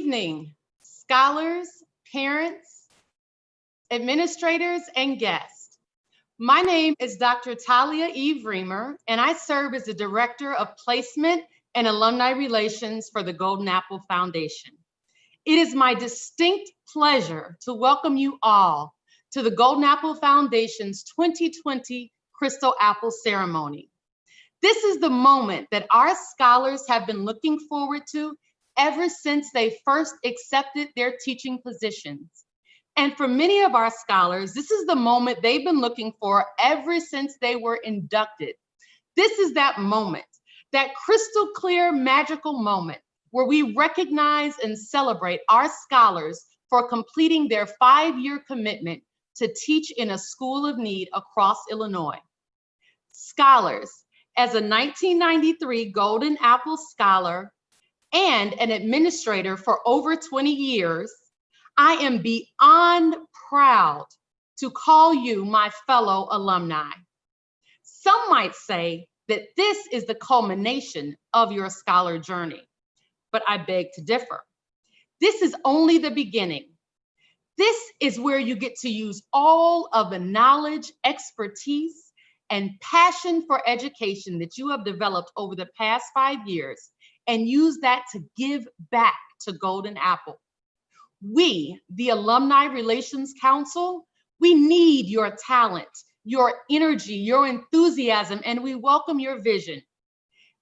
evening, scholars, parents, administrators, and guests. My name is Dr. Talia Eve Reamer, and I serve as the Director of Placement and Alumni Relations for the Golden Apple Foundation. It is my distinct pleasure to welcome you all to the Golden Apple Foundation's 2020 Crystal Apple Ceremony. This is the moment that our scholars have been looking forward to ever since they first accepted their teaching positions. And for many of our scholars, this is the moment they've been looking for ever since they were inducted. This is that moment, that crystal clear, magical moment where we recognize and celebrate our scholars for completing their 5-year commitment to teach in a school of need across Illinois. Scholars, as a 1993 Golden Apple Scholar and an administrator for over 20 years, I am beyond proud to call you my fellow alumni. Some might say that this is the culmination of your scholar journey, but I beg to differ. This is only the beginning. This is where you get to use all of the knowledge, expertise, and passion for education that you have developed over the past 5 years and use that to give back to Golden Apple. We, the Alumni Relations Council, we need your talent, your energy, your enthusiasm, and we welcome your vision.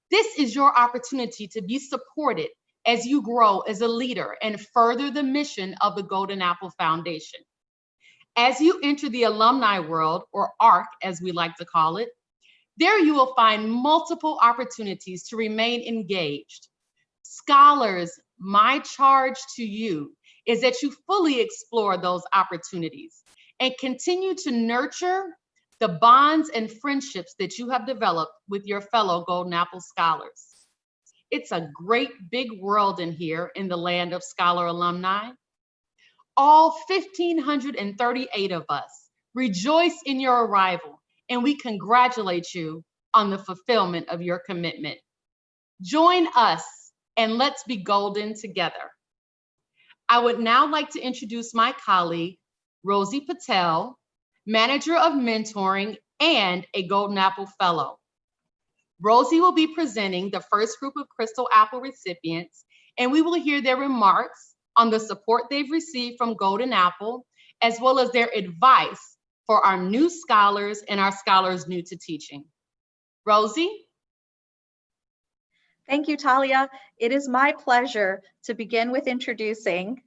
This is your opportunity to be supported as you grow as a leader and further the mission of the Golden Apple Foundation. As you enter the alumni world, or ARC as we like to call it, there you will find multiple opportunities to remain engaged. Scholars, my charge to you is that you fully explore those opportunities and continue to nurture the bonds and friendships that you have developed with your fellow Golden Apple scholars. It's a great big world in here in the land of scholar alumni. All 1,538 of us rejoice in your arrival, and we congratulate you on the fulfillment of your commitment. Join us and let's be golden together. I would now like to introduce my colleague, Rosie Patel, Manager of Mentoring and a Golden Apple Fellow. Rosie will be presenting the first group of Crystal Apple recipients, and we will hear their remarks on the support they've received from Golden Apple, as well as their advice for our new scholars and our scholars new to teaching. Rosie? Thank you, Talia. It is my pleasure to begin with introducing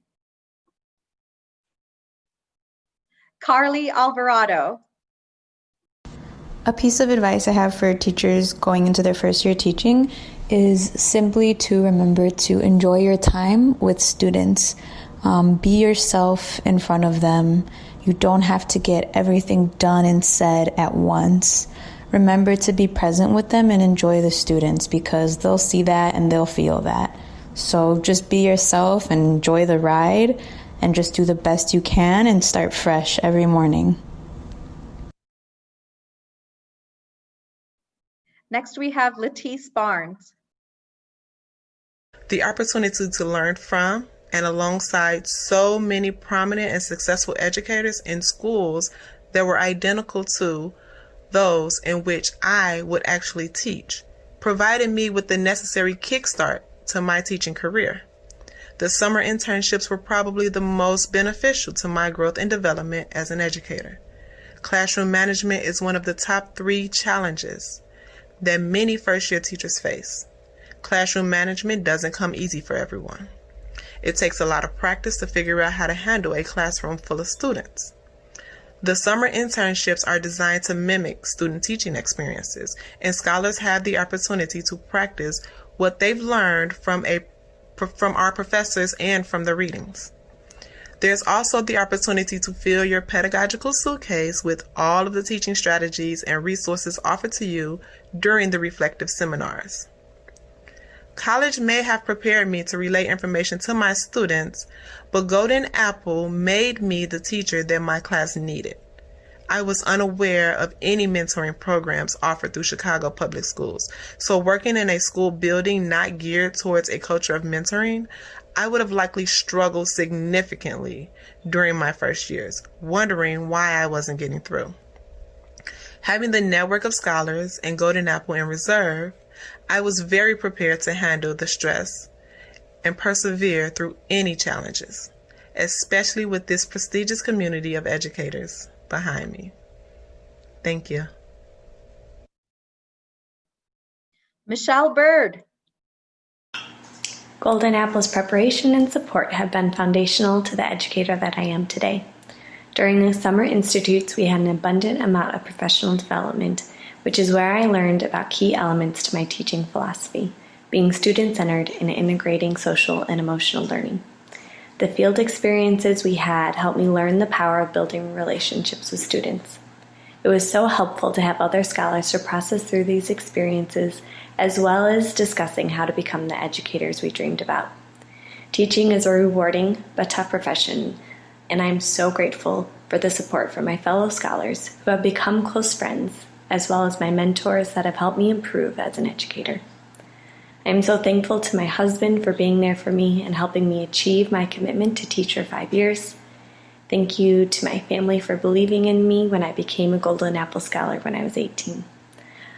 Carli Alvarado. A piece of advice I have for teachers going into their first year teaching is simply to remember to enjoy your time with students. Be yourself in front of them. You don't have to get everything done and said at once. Remember to be present with them and enjoy the students because they'll see that and they'll feel that. So just be yourself and enjoy the ride and just do the best you can and start fresh every morning. Next, we have Latice Barnes. The opportunity to learn from and alongside so many prominent and successful educators in schools that were identical to those in which I would actually teach, provided me with the necessary kickstart to my teaching career. The summer internships were probably the most beneficial to my growth and development as an educator. Classroom management is one of the top 3 challenges that many first-year teachers face. Classroom management doesn't come easy for everyone. It takes a lot of practice to figure out how to handle a classroom full of students. The summer internships are designed to mimic student teaching experiences, and scholars have the opportunity to practice what they've learned from our professors and from the readings. There's also the opportunity to fill your pedagogical suitcase with all of the teaching strategies and resources offered to you during the reflective seminars. College may have prepared me to relay information to my students, but Golden Apple made me the teacher that my class needed. I was unaware of any mentoring programs offered through Chicago public schools, so working in a school building not geared towards a culture of mentoring, I would have likely struggled significantly during my first years, wondering why I wasn't getting through. Having the network of scholars and Golden Apple in reserve, I was very prepared to handle the stress and persevere through any challenges, especially with this prestigious community of educators behind me. Thank you. Michelle Bird. Golden Apple's preparation and support have been foundational to the educator that I am today. During the summer institutes, we had an abundant amount of professional development, which is where I learned about key elements to my teaching philosophy, being student-centered and integrating social and emotional learning. The field experiences we had helped me learn the power of building relationships with students. It was so helpful to have other scholars to process through these experiences, as well as discussing how to become the educators we dreamed about. Teaching is a rewarding but tough profession, and I am so grateful for the support from my fellow scholars who have become close friends, as well as my mentors that have helped me improve as an educator. I am so thankful to my husband for being there for me and helping me achieve my commitment to teach for 5 years. Thank you to my family for believing in me when I became a Golden Apple Scholar when I was 18.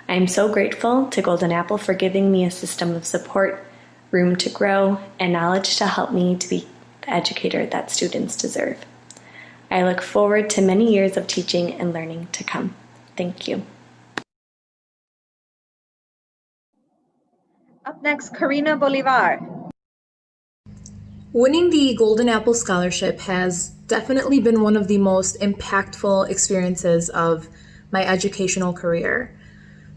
I am so grateful to Golden Apple for giving me a system of support, room to grow, and knowledge to help me to be the educator that students deserve. I look forward to many years of teaching and learning to come. Thank you. Up next, Karina Bolivar. Winning the Golden Apple Scholarship has definitely been one of the most impactful experiences of my educational career.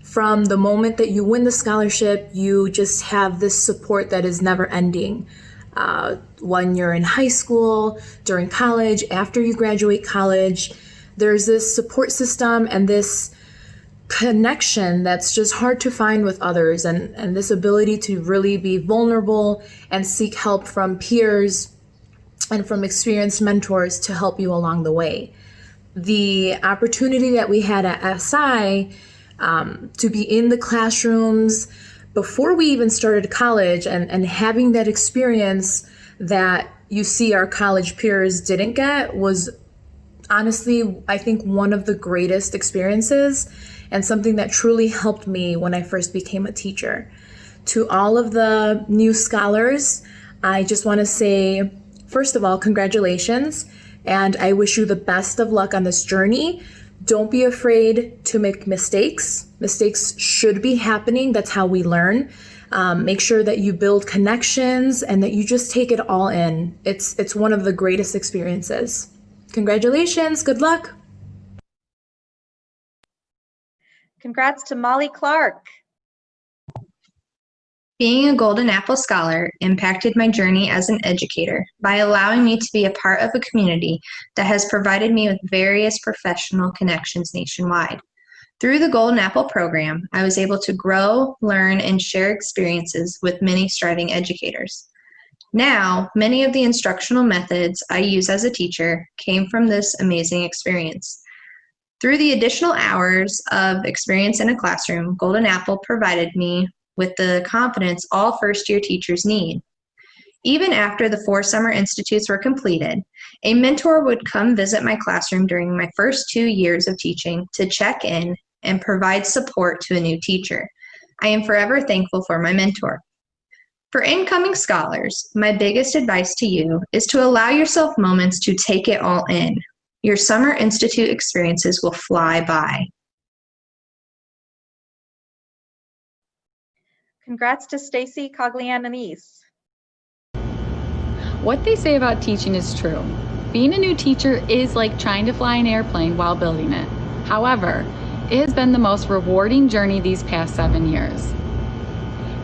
From the moment that you win the scholarship, you just have this support that is never ending. When you're in high school, during college, after you graduate college, there's this support system and this connection that's just hard to find with others, and this ability to really be vulnerable and seek help from peers and from experienced mentors to help you along the way. The opportunity that we had at SI to be in the classrooms before we even started college and having that experience that you see our college peers didn't get was honestly, I think, one of the greatest experiences and something that truly helped me when I first became a teacher. To all of the new scholars, I just want to say, first of all, congratulations, and I wish you the best of luck on this journey. Don't be afraid to make mistakes. Mistakes should be happening. That's how we learn. Make sure that you build connections and that you just take it all in. It's one of the greatest experiences. Congratulations. Good luck. Congrats to Molly Clark. Being a Golden Apple Scholar impacted my journey as an educator by allowing me to be a part of a community that has provided me with various professional connections nationwide. Through the Golden Apple program, I was able to grow, learn, and share experiences with many striving educators. Now, many of the instructional methods I use as a teacher came from this amazing experience. Through the additional hours of experience in a classroom, Golden Apple provided me with the confidence all first-year teachers need. Even after the 4 summer institutes were completed, a mentor would come visit my classroom during my first 2 years of teaching to check in and provide support to a new teacher. I am forever thankful for my mentor. For incoming scholars, my biggest advice to you is to allow yourself moments to take it all in. Your summer institute experiences will fly by. Congrats to Stacy Coglianese. What they say about teaching is true. Being a new teacher is like trying to fly an airplane while building it. However, it has been the most rewarding journey these past 7 years.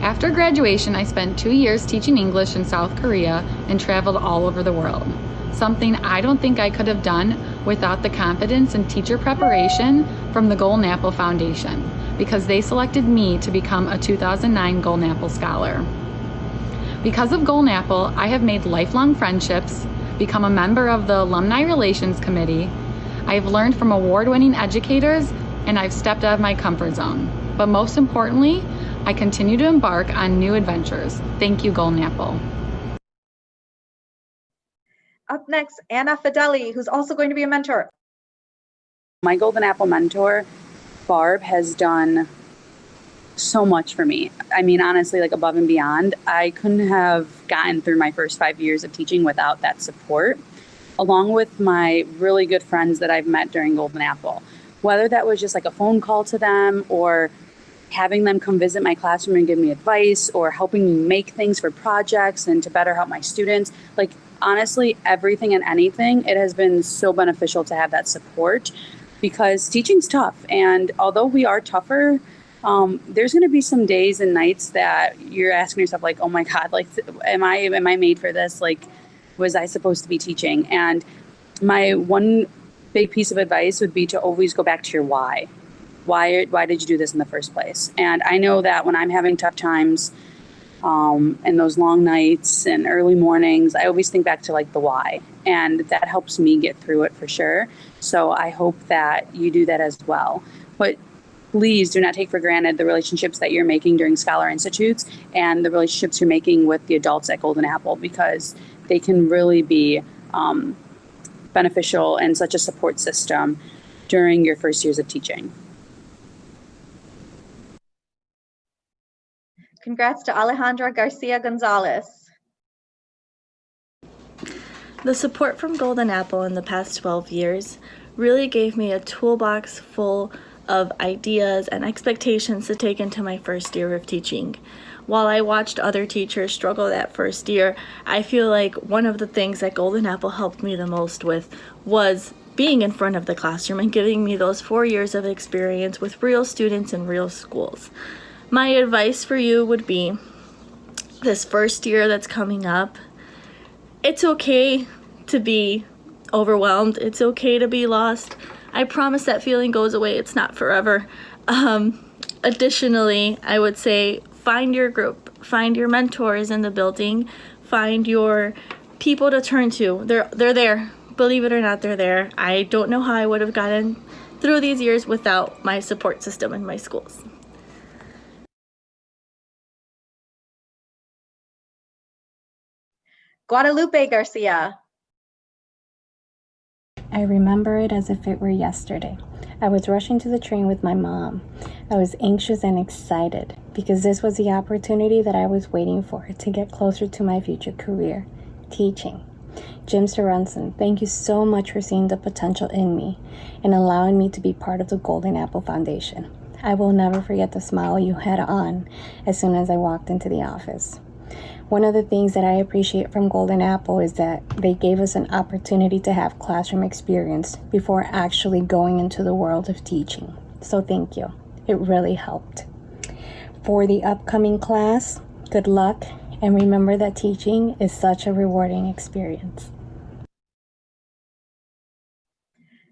After graduation, I spent 2 years teaching English in South Korea and traveled all over the world. Something I don't think I could have done without the confidence and teacher preparation from the Golden Apple Foundation, because they selected me to become a 2009 Golden Apple Scholar. Because of Golden Apple, I have made lifelong friendships, become a member of the Alumni Relations Committee, I have learned from award-winning educators, and I've stepped out of my comfort zone. But most importantly, I continue to embark on new adventures. Thank you, Golden Apple. Up next, Anna Fedele, who's also going to be a mentor. My Golden Apple mentor, Barb, has done so much for me. I mean, honestly, like above and beyond. I couldn't have gotten through my first 5 years of teaching without that support, along with my really good friends that I've met during Golden Apple. Whether that was just like a phone call to them or having them come visit my classroom and give me advice or helping me make things for projects and to better help my students. Like, honestly, everything and anything, it has been so beneficial to have that support because teaching's tough. And although we are tougher, there's going to be some days and nights that you're asking yourself, like, oh my God, like, am I made for this? Like, was I supposed to be teaching? And my one big piece of advice would be to always go back to your why. Why did you do this in the first place? And I know that when I'm having tough times and those long nights and early mornings, I always think back to like the why. And that helps me get through it for sure. So I hope that you do that as well. But please do not take for granted the relationships that you're making during Scholar Institutes and the relationships you're making with the adults at Golden Apple, because they can really be beneficial and such a support system during your first years of teaching. Congrats to Alejandra Garcia González. The support from Golden Apple in the past 12 years really gave me a toolbox full of ideas and expectations to take into my first year of teaching. While I watched other teachers struggle that first year, I feel like one of the things that Golden Apple helped me the most with was being in front of the classroom and giving me those 4 years of experience with real students in real schools. My advice for you would be this first year that's coming up, it's okay to be overwhelmed. It's okay to be lost. I promise that feeling goes away. It's not forever. Additionally, I would say find your group, find your mentors in the building, find your people to turn to. They're there. Believe it or not, they're there. I don't know how I would have gotten through these years without my support system in my schools. Guadalupe Garcia. I remember it as if it were yesterday. I was rushing to the train with my mom. I was anxious and excited because this was the opportunity that I was waiting for to get closer to my future career, teaching. Jim Sorensen, thank you so much for seeing the potential in me and allowing me to be part of the Golden Apple Foundation. I will never forget the smile you had on as soon as I walked into the office. One of the things that I appreciate from Golden Apple is that they gave us an opportunity to have classroom experience before actually going into the world of teaching. So thank you. It really helped. For the upcoming class, good luck, and remember that teaching is such a rewarding experience.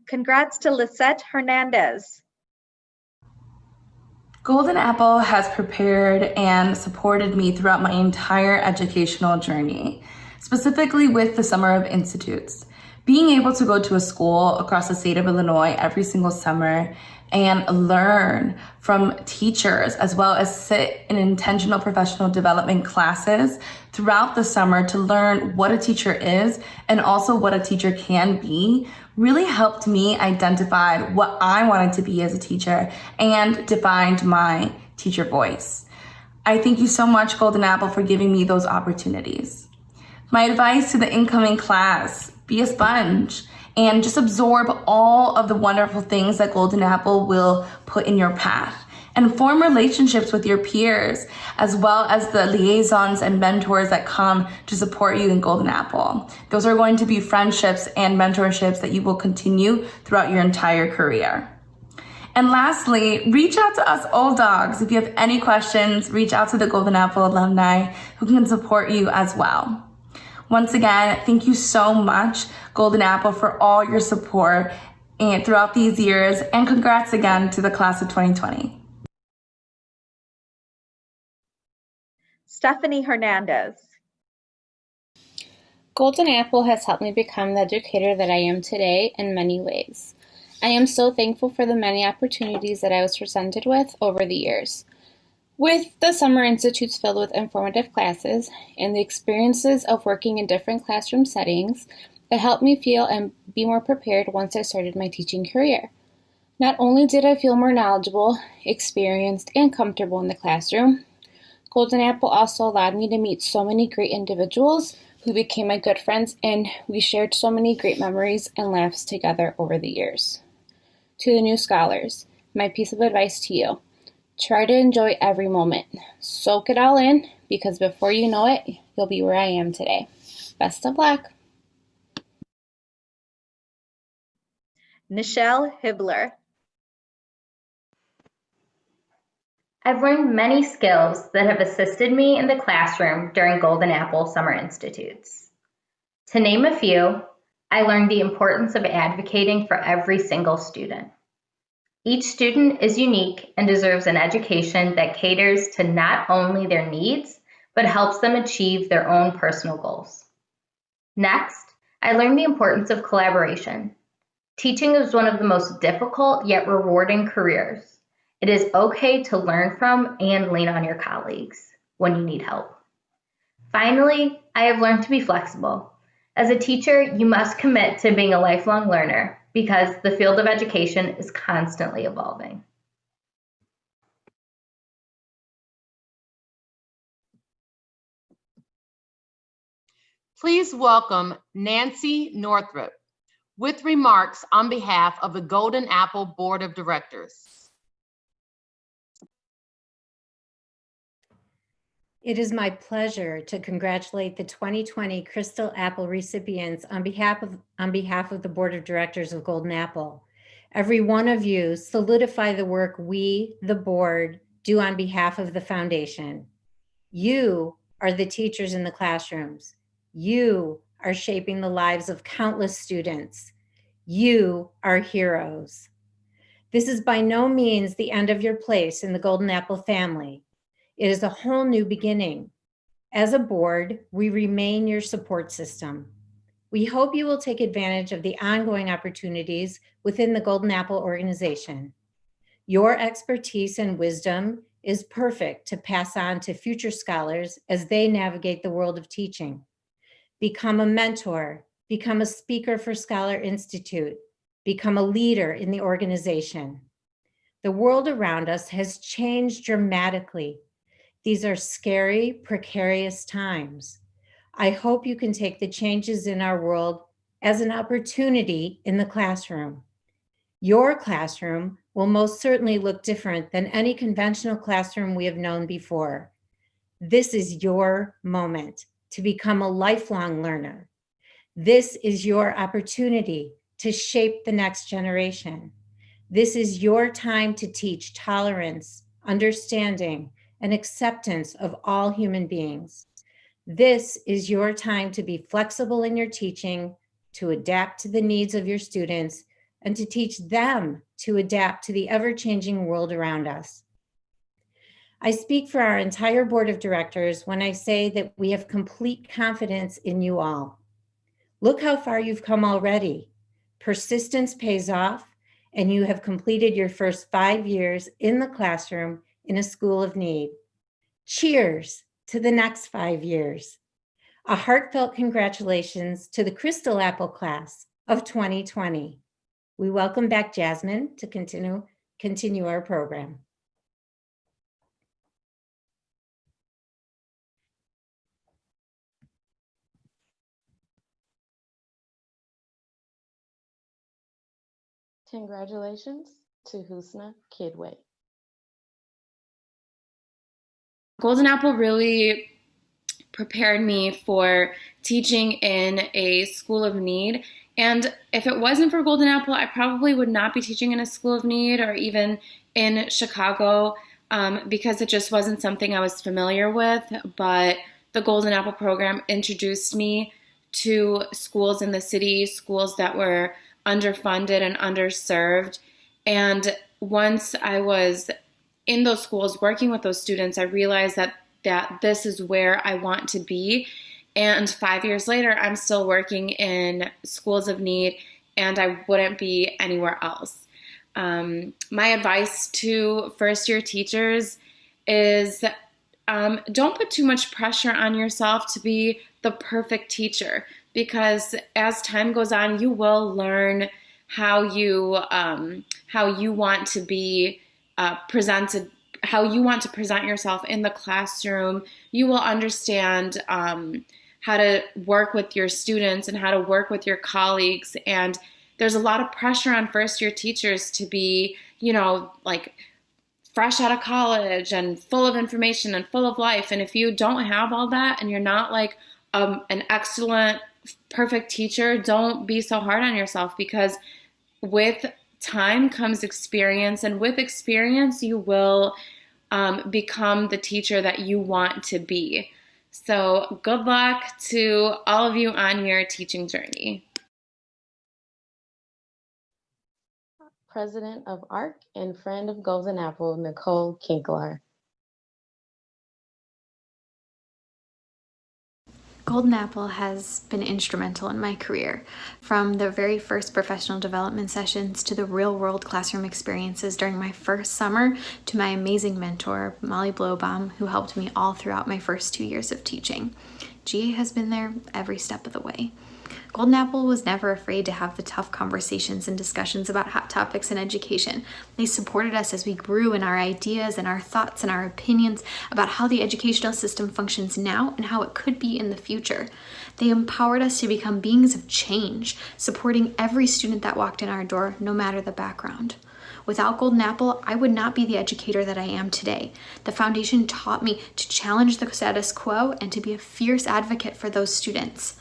Congrats to Lisette Hernandez. Golden Apple has prepared and supported me throughout my entire educational journey, specifically with the Summer of Institutes. Being able to go to a school across the state of Illinois every single summer and learn from teachers, as well as sit in intentional professional development classes throughout the summer to learn what a teacher is and also what a teacher can be, really helped me identify what I wanted to be as a teacher and defined my teacher voice. I thank you so much, Golden Apple, for giving me those opportunities. My advice to the incoming class, be a sponge and just absorb all of the wonderful things that Golden Apple will put in your path. And form relationships with your peers, as well as the liaisons and mentors that come to support you in Golden Apple. Those are going to be friendships and mentorships that you will continue throughout your entire career. And lastly, reach out to us old dogs. If you have any questions, reach out to the Golden Apple alumni who can support you as well. Once again, thank you so much, Golden Apple, for all your support and throughout these years, and congrats again to the class of 2020. Stephanie Hernandez. Golden Apple has helped me become the educator that I am today in many ways. I am so thankful for the many opportunities that I was presented with over the years. With the Summer Institutes filled with informative classes and the experiences of working in different classroom settings, It helped me feel and be more prepared once I started my teaching career. Not only did I feel more knowledgeable, experienced, and comfortable in the classroom, Golden Apple also allowed me to meet so many great individuals who became my good friends, and we shared so many great memories and laughs together over the years. To the new scholars, my piece of advice to you: try to enjoy every moment. Soak it all in, because before you know it, you'll be where I am today. Best of luck. Nichelle Hibbler. I've learned many skills that have assisted me in the classroom during Golden Apple Summer Institutes. To name a few, I learned the importance of advocating for every single student. Each student is unique and deserves an education that caters to not only their needs, but helps them achieve their own personal goals. Next, I learned the importance of collaboration. Teaching is one of the most difficult yet rewarding careers. It is okay to learn from and lean on your colleagues when you need help. Finally, I have learned to be flexible. As a teacher, you must commit to being a lifelong learner because the field of education is constantly evolving. Please welcome Nancy Northrop with remarks on behalf of the Golden Apple Board of Directors. It is my pleasure to congratulate the 2020 Crystal Apple recipients on behalf of the Board of Directors of Golden Apple. Every one of you solidify the work we, the board, do on behalf of the foundation. You are the teachers in the classrooms. You are shaping the lives of countless students. You are heroes. This is by no means the end of your place in the Golden Apple family. It is a whole new beginning. As a board, we remain your support system. We hope you will take advantage of the ongoing opportunities within the Golden Apple organization. Your expertise and wisdom is perfect to pass on to future scholars as they navigate the world of teaching. Become a mentor, become a speaker for Scholar Institute, become a leader in the organization. The world around us has changed dramatically. These are scary, precarious times. I hope you can take the changes in our world as an opportunity in the classroom. Your classroom will most certainly look different than any conventional classroom we have known before. This is your moment to become a lifelong learner. This is your opportunity to shape the next generation. This is your time to teach tolerance, understanding, and acceptance of all human beings. This is your time to be flexible in your teaching, to adapt to the needs of your students, and to teach them to adapt to the ever-changing world around us. I speak for our entire board of directors when I say that we have complete confidence in you all. Look how far you've come already. Persistence pays off, and you have completed your first 5 years in the classroom in a school of need. Cheers to the next 5 years. A heartfelt congratulations to the Crystal Apple class of 2020. We welcome back Jasmine to continue our program. Congratulations to Husna Kidwal. Golden Apple really prepared me for teaching in a school of need. And if it wasn't for Golden Apple, I probably would not be teaching in a school of need or even in Chicago because it just wasn't something I was familiar with. But the Golden Apple program introduced me to schools in the city, schools that were underfunded and underserved. And once I was in those schools working with those students, I realized that this is where I want to be. And 5 years later, I'm still working in schools of need, and I wouldn't be anywhere else. My advice to first-year teachers is don't put too much pressure on yourself to be the perfect teacher. because as time goes on, you will learn how you want to be presented, how you want to present yourself in the classroom. You will understand how to work with your students and how to work with your colleagues. And there's a lot of pressure on first-year teachers to be, like fresh out of college and full of information and full of life. And if you don't have all that and you're not like an excellent, perfect teacher, don't be so hard on yourself, because with time comes experience, and with experience, you will become the teacher that you want to be. So good luck to all of you on your teaching journey. President of ARC and friend of Golden Apple, Nicole Kinkelaar. Golden Apple has been instrumental in my career, from the very first professional development sessions to the real-world classroom experiences during my first summer to my amazing mentor, Molly Blowbaum, who helped me all throughout my first 2 years of teaching. GA has been there every step of the way. Golden Apple was never afraid to have the tough conversations and discussions about hot topics in education. They supported us as we grew in our ideas and our thoughts and our opinions about how the educational system functions now and how it could be in the future. They empowered us to become beings of change, supporting every student that walked in our door, no matter the background. Without Golden Apple, I would not be the educator that I am today. The foundation taught me to challenge the status quo and to be a fierce advocate for those students.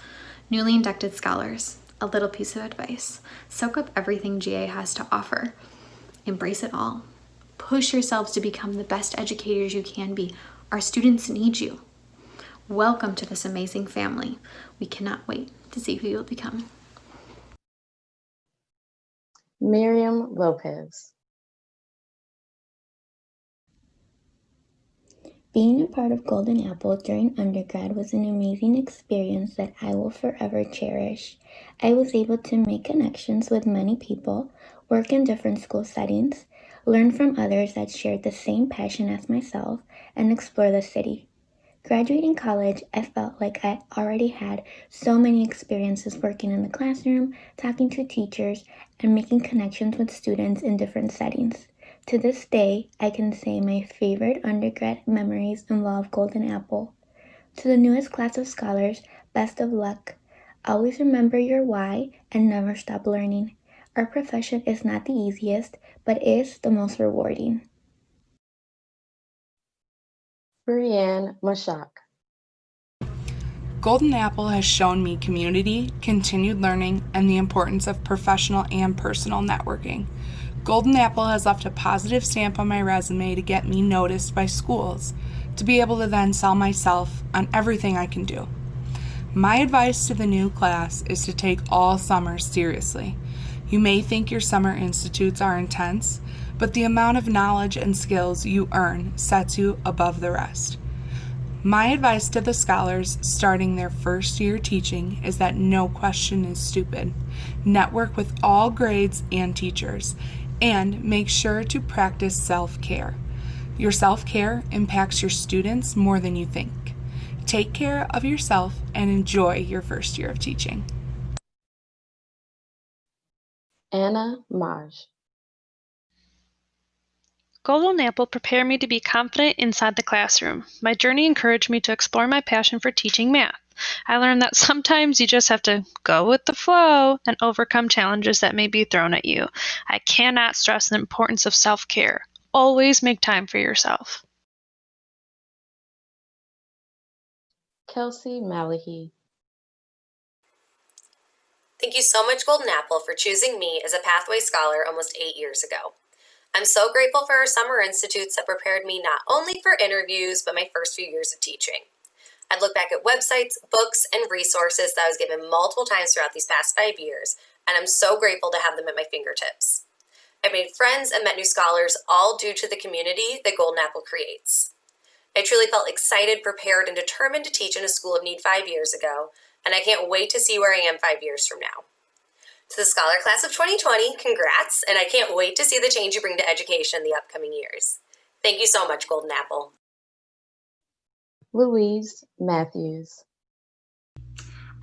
Newly inducted scholars, a little piece of advice: soak up everything GA has to offer. Embrace it all. Push yourselves to become the best educators you can be. Our students need you. Welcome to this amazing family. We cannot wait to see who you'll become. Miriam Lopez. Being a part of Golden Apple during undergrad was an amazing experience that I will forever cherish. I was able to make connections with many people, work in different school settings, learn from others that shared the same passion as myself, and explore the city. Graduating college, I felt like I already had so many experiences working in the classroom, talking to teachers, and making connections with students in different settings. To this day, I can say my favorite undergrad memories involve Golden Apple. To the newest class of scholars, best of luck. Always remember your why and never stop learning. Our profession is not the easiest, but is the most rewarding. Brianne Machak. Golden Apple has shown me community, continued learning, and the importance of professional and personal networking. Golden Apple has left a positive stamp on my resume to get me noticed by schools, to be able to then sell myself on everything I can do. My advice to the new class is to take all summers seriously. You may think your summer institutes are intense, but the amount of knowledge and skills you earn sets you above the rest. My advice to the scholars starting their first year teaching is that no question is stupid. Network with all grades and teachers, and make sure to practice self-care. Your self-care impacts your students more than you think. Take care of yourself and enjoy your first year of teaching. Anna Maj. Golden Apple prepared me to be confident inside the classroom. My journey encouraged me to explore my passion for teaching math. I learned that sometimes you just have to go with the flow and overcome challenges that may be thrown at you. I cannot stress the importance of self-care. Always make time for yourself. Kelsey Malahy. Thank you so much, Golden Apple, for choosing me as a Pathway Scholar almost 8 years ago. I'm so grateful for our summer institutes that prepared me not only for interviews, but my first few years of teaching. I'd look back at websites, books, and resources that I was given multiple times throughout these past 5 years, and I'm so grateful to have them at my fingertips. I've made friends and met new scholars, all due to the community that Golden Apple creates. I truly felt excited, prepared, and determined to teach in a school of need 5 years ago, and I can't wait to see where I am 5 years from now. To the Scholar Class of 2020, congrats, and I can't wait to see the change you bring to education in the upcoming years. Thank you so much, Golden Apple. Louise Mathews.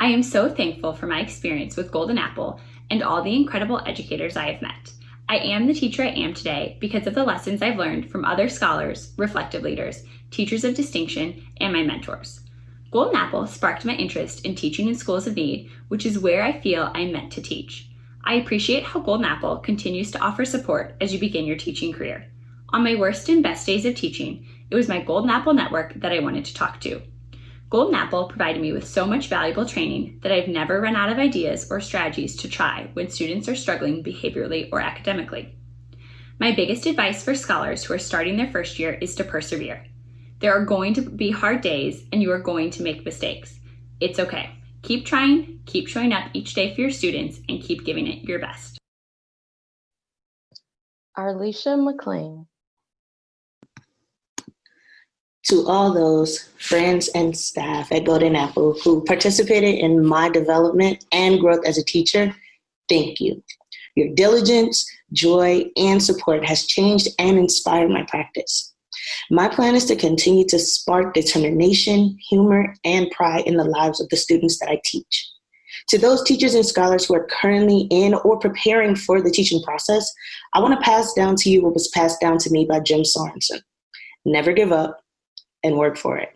I am so thankful for my experience with Golden Apple and all the incredible educators I have met. I am the teacher I am today because of the lessons I've learned from other scholars, reflective leaders, teachers of distinction, and my mentors. Golden Apple sparked my interest in teaching in schools of need, which is where I feel I'm meant to teach. I appreciate how Golden Apple continues to offer support as you begin your teaching career. On my worst and best days of teaching, it was my Golden Apple network that I wanted to talk to. Golden Apple provided me with so much valuable training that I've never run out of ideas or strategies to try when students are struggling behaviorally or academically. My biggest advice for scholars who are starting their first year is to persevere. There are going to be hard days and you are going to make mistakes. It's okay. Keep trying, keep showing up each day for your students, and keep giving it your best. Arlisha McLean. To all those friends and staff at Golden Apple who participated in my development and growth as a teacher, thank you. Your diligence, joy, and support has changed and inspired my practice. My plan is to continue to spark determination, humor, and pride in the lives of the students that I teach. To those teachers and scholars who are currently in or preparing for the teaching process, I want to pass down to you what was passed down to me by Jim Sorensen. Never give up and work for it.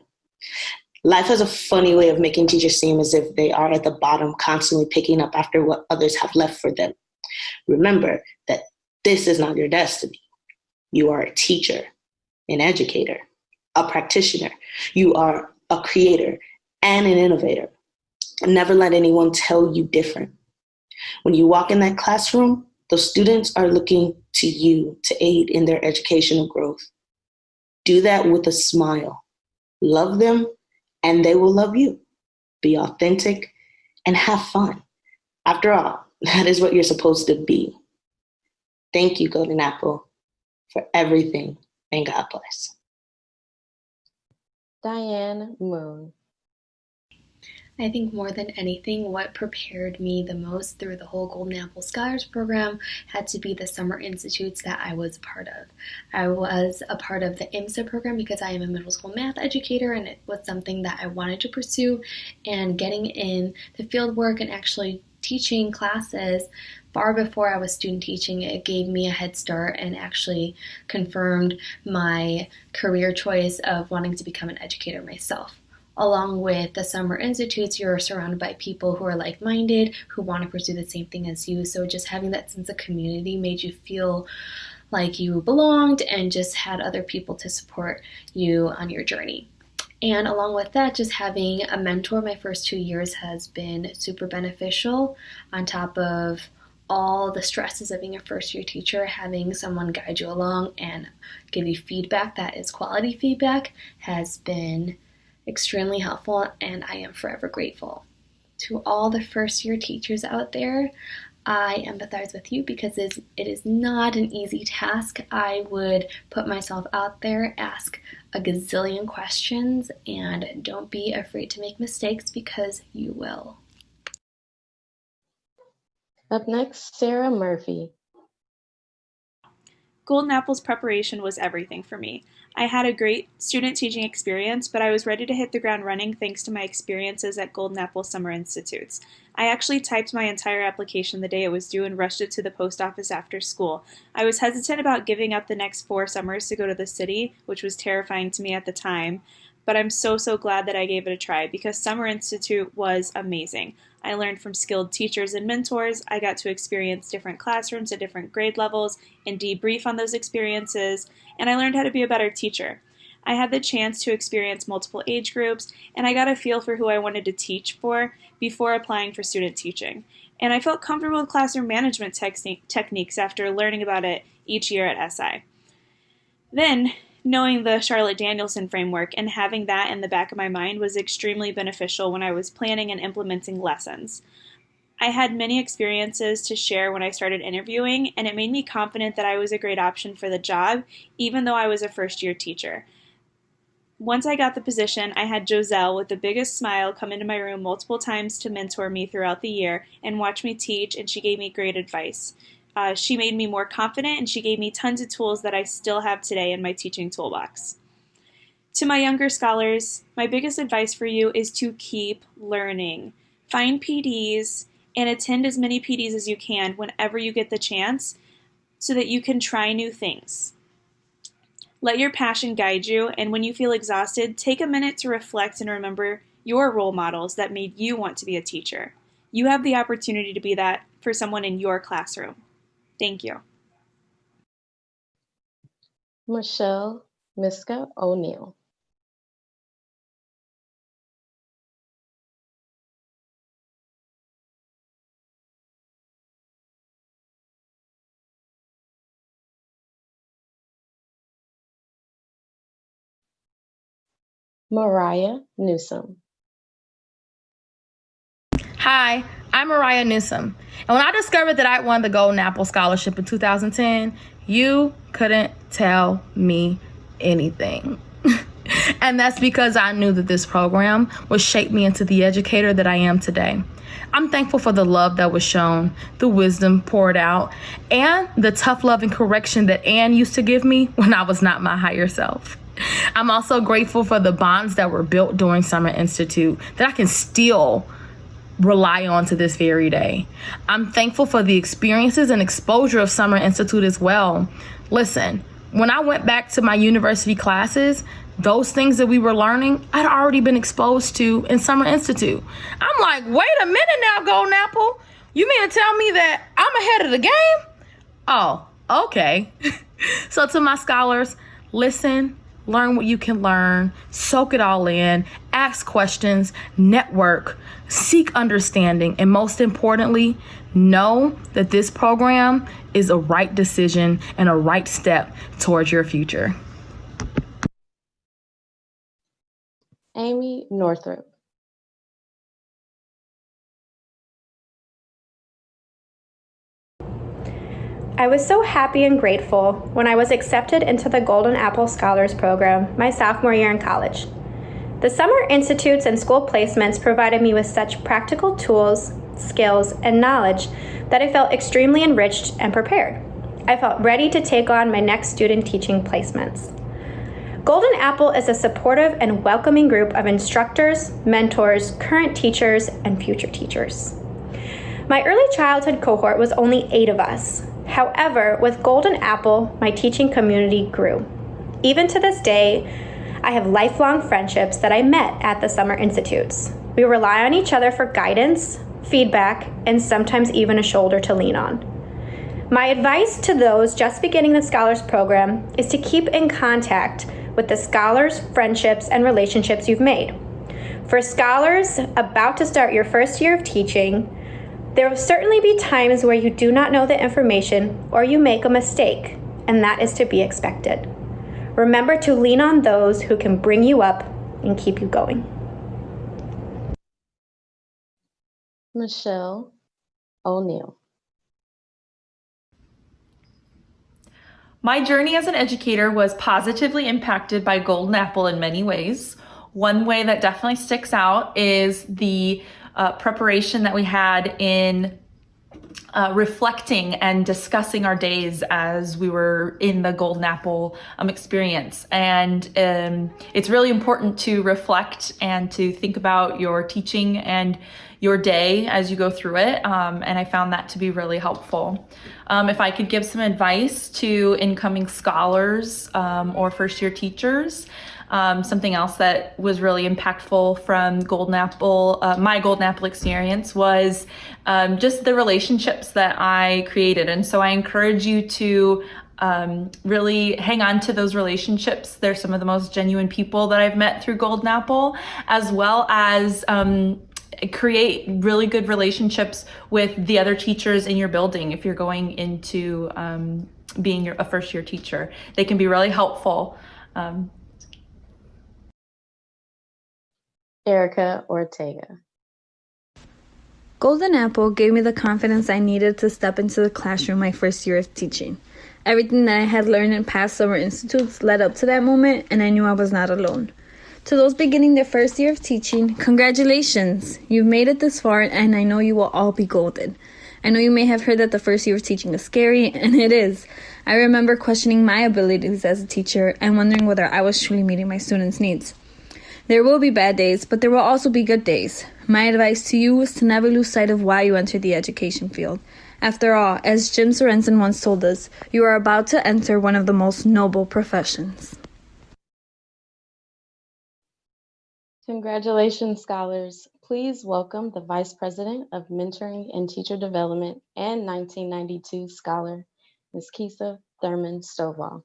Life has a funny way of making teachers seem as if they are at the bottom, constantly picking up after what others have left for them. Remember that this is not your destiny. You are a teacher, an educator, a practitioner. You are a creator and an innovator. Never let anyone tell you different. When you walk in that classroom, those students are looking to you to aid in their educational growth. Do that with a smile. Love them, and they will love you. Be authentic and have fun. After all, that is what you're supposed to be. Thank you, Golden Apple, for everything, and God bless. Diane Moon. I think more than anything, what prepared me the most through the whole Golden Apple Scholars Program had to be the summer institutes that I was a part of. I was a part of the IMSA program because I am a middle school math educator, and it was something that I wanted to pursue, and getting in the field work and actually teaching classes far before I was student teaching, it gave me a head start and actually confirmed my career choice of wanting to become an educator myself. Along with the summer institutes, you're surrounded by people who are like-minded, who want to pursue the same thing as you. So just having that sense of community made you feel like you belonged and just had other people to support you on your journey. And along with that, just having a mentor my first 2 years has been super beneficial. On top of all the stresses of being a first-year teacher, having someone guide you along and give you feedback that is quality feedback has been extremely helpful, and I am forever grateful. To all the first-year teachers out there, I empathize with you because it is not an easy task. I would put myself out there, ask a gazillion questions, and don't be afraid to make mistakes because you will. Up next, Sarah Murphy. Golden Apple's preparation was everything for me. I had a great student teaching experience, but I was ready to hit the ground running thanks to my experiences at Golden Apple Summer Institutes. I actually typed my entire application the day it was due and rushed it to the post office after school. I was hesitant about giving up the next 4 summers to go to the city, which was terrifying to me at the time, but I'm so glad that I gave it a try because Summer Institute was amazing. I learned from skilled teachers and mentors. I got to experience different classrooms at different grade levels and debrief on those experiences, and I learned how to be a better teacher. I had the chance to experience multiple age groups, and I got a feel for who I wanted to teach for before applying for student teaching. And I felt comfortable with classroom management techniques after learning about it each year at SI. Then, knowing the Charlotte Danielson framework and having that in the back of my mind was extremely beneficial when I was planning and implementing lessons. I had many experiences to share when I started interviewing, and it made me confident that I was a great option for the job, even though I was a first-year teacher. Once I got the position, I had Joselle with the biggest smile come into my room multiple times to mentor me throughout the year and watch me teach, and she gave me great advice. She made me more confident, and she gave me tons of tools that I still have today in my teaching toolbox. To my younger scholars, my biggest advice for you is to keep learning. Find PDs and attend as many PDs as you can whenever you get the chance so that you can try new things. Let your passion guide you, and when you feel exhausted, take a minute to reflect and remember your role models that made you want to be a teacher. You have the opportunity to be that for someone in your classroom. Thank you. Michelle Miska O'Neill. Mariah Newsom. Hi, I'm Mariah Newsom. And when I discovered that I won the Golden Apple Scholarship in 2010, you couldn't tell me anything. And that's because I knew that this program would shape me into the educator that I am today. I'm thankful for the love that was shown, the wisdom poured out, and the tough love and correction that Ann used to give me when I was not my higher self. I'm also grateful for the bonds that were built during Summer Institute that I can still rely on to this very day. I'm thankful for the experiences and exposure of Summer Institute as well. Listen, when I went back to my university classes, those things that we were learning, I'd already been exposed to in Summer Institute. I'm like, wait a minute now, Golden Apple. You mean to tell me that I'm ahead of the game? Oh, okay. So to my scholars, listen, learn what you can learn, soak it all in, ask questions, network, seek understanding, and most importantly, know that this program is a right decision and a right step towards your future. Amy Northrop. I was so happy and grateful when I was accepted into the Golden Apple Scholars Program my sophomore year in college. The Summer Institutes and school placements provided me with such practical tools, skills, and knowledge that I felt extremely enriched and prepared. I felt ready to take on my next student teaching placements. Golden Apple is a supportive and welcoming group of instructors, mentors, current teachers, and future teachers. My early childhood cohort was only 8 of us. However, with Golden Apple, my teaching community grew. Even to this day, I have lifelong friendships that I met at the Summer Institutes. We rely on each other for guidance, feedback, and sometimes even a shoulder to lean on. My advice to those just beginning the Scholars Program is to keep in contact with the scholars, friendships, and relationships you've made. For scholars about to start your first year of teaching, there will certainly be times where you do not know the information or you make a mistake, and that is to be expected. Remember to lean on those who can bring you up and keep you going. Michelle O'Neill. My journey as an educator was positively impacted by Golden Apple in many ways. One way that definitely sticks out is the preparation that we had in reflecting and discussing our days as we were in the Golden Apple experience. And it's really important to reflect and to think about your teaching and your day as you go through it. And I found that to be really helpful. If I could give some advice to incoming scholars or first year teachers, something else that was really impactful from Golden Apple, my Golden Apple experience was just the relationships that I created. And so I encourage you to really hang on to those relationships. They're some of the most genuine people that I've met through Golden Apple, as well as create really good relationships with the other teachers in your building if you're going into being a first year teacher. They can be really helpful. Erika Ortega. Golden Apple gave me the confidence I needed to step into the classroom my first year of teaching. Everything that I had learned in past summer institutes led up to that moment, and I knew I was not alone. To those beginning their first year of teaching, congratulations! You've made it this far, and I know you will all be golden. I know you may have heard that the first year of teaching is scary, and it is. I remember questioning my abilities as a teacher and wondering whether I was truly meeting my students' needs. There will be bad days, but there will also be good days. My advice to you is to never lose sight of why you entered the education field. After all, as Jim Sorensen once told us, you are about to enter one of the most noble professions. Congratulations, scholars. Please welcome the Vice President of Mentoring and Teacher Development and 1992 Scholar, Ms. Kisa Thurman Stovall.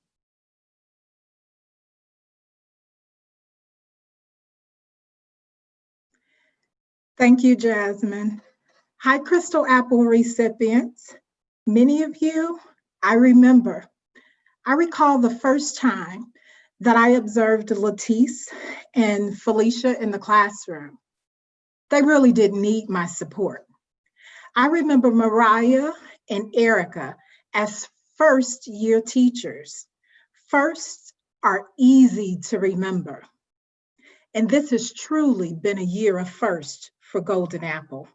Thank you, Jasmine. Hi, Crystal Apple recipients. Many of you, I recall the first time that I observed Latisse and Philicia in the classroom. They really didn't need my support. I remember Mariah and Erika as first-year teachers. Firsts are easy to remember. And this has truly been a year of first for Golden Apple.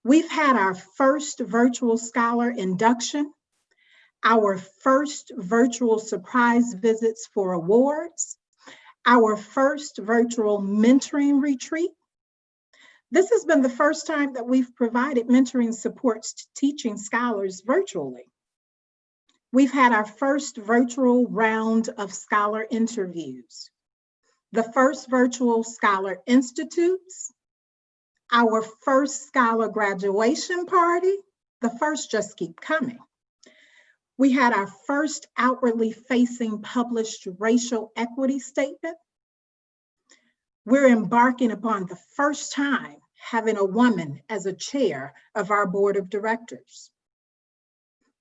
We've had our first virtual scholar induction, our first virtual surprise visits for awards, our first virtual mentoring retreat. This has been the first time that we've provided mentoring supports to teaching scholars virtually. We've had our first virtual round of scholar interviews, the first virtual scholar institutes, our first scholar graduation party, the first just keep coming. We had our first outwardly facing published racial equity statement. We're embarking upon the first time having a woman as a chair of our board of directors.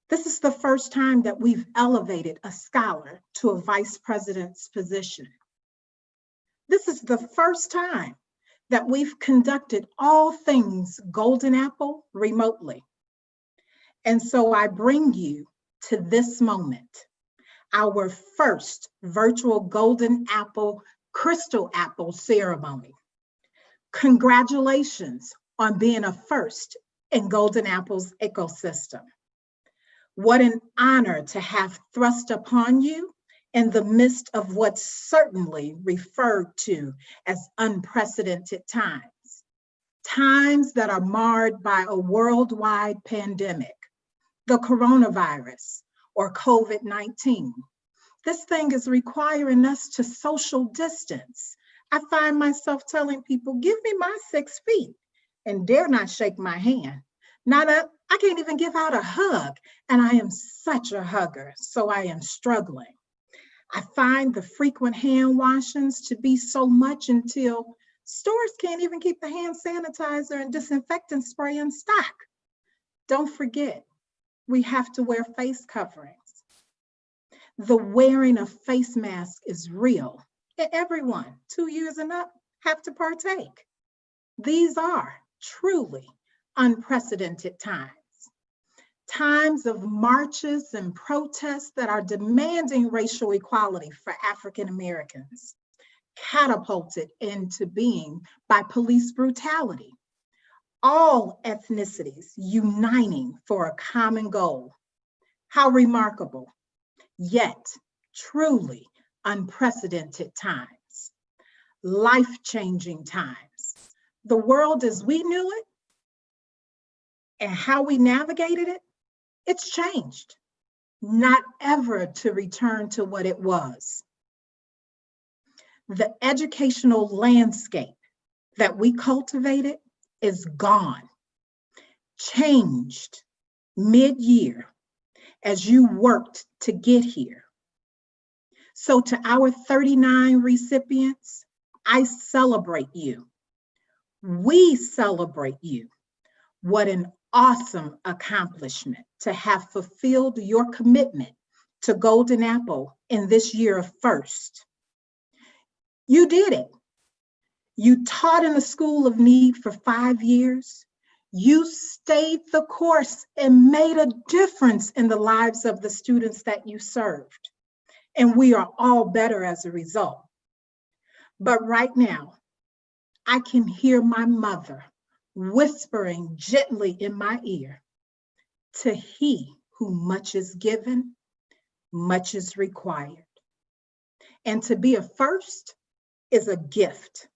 This is the first time that we've elevated a scholar to a vice president's position. This is the first time that we've conducted all things Golden Apple remotely. And so I bring you to this moment, our first virtual Golden Apple, Crystal Apple ceremony. Congratulations on being a first in Golden Apple's ecosystem. What an honor to have thrust upon you in the midst of what's certainly referred to as unprecedented times. Times that are marred by a worldwide pandemic, the coronavirus or COVID-19. This thing is requiring us to social distance. I find myself telling people, give me my 6 feet, and dare not shake my hand. I can't even give out a hug, and I am such a hugger, so I am struggling. I find the frequent hand washings to be so much until stores can't even keep the hand sanitizer and disinfectant spray in stock. Don't forget, we have to wear face coverings. The wearing of face masks is real. Everyone, 2 years and up, have to partake. These are truly unprecedented times. Times of marches and protests that are demanding racial equality for African Americans, catapulted into being by police brutality. All ethnicities uniting for a common goal. How remarkable, yet truly unprecedented times, life-changing times. The world as we knew it and how we navigated it, it's changed, not ever to return to what it was. The educational landscape that we cultivated is gone, changed mid-year as you worked to get here. So to our 39 recipients, I celebrate you. We celebrate you. What an awesome accomplishment to have fulfilled your commitment to Golden Apple in this year of first. You did it. You taught in a school of need for 5 years. You stayed the course and made a difference in the lives of the students that you served. And we are all better as a result. But right now, I can hear my mother whispering gently in my ear, to he who much is given, much is required. And to be a first, is a gift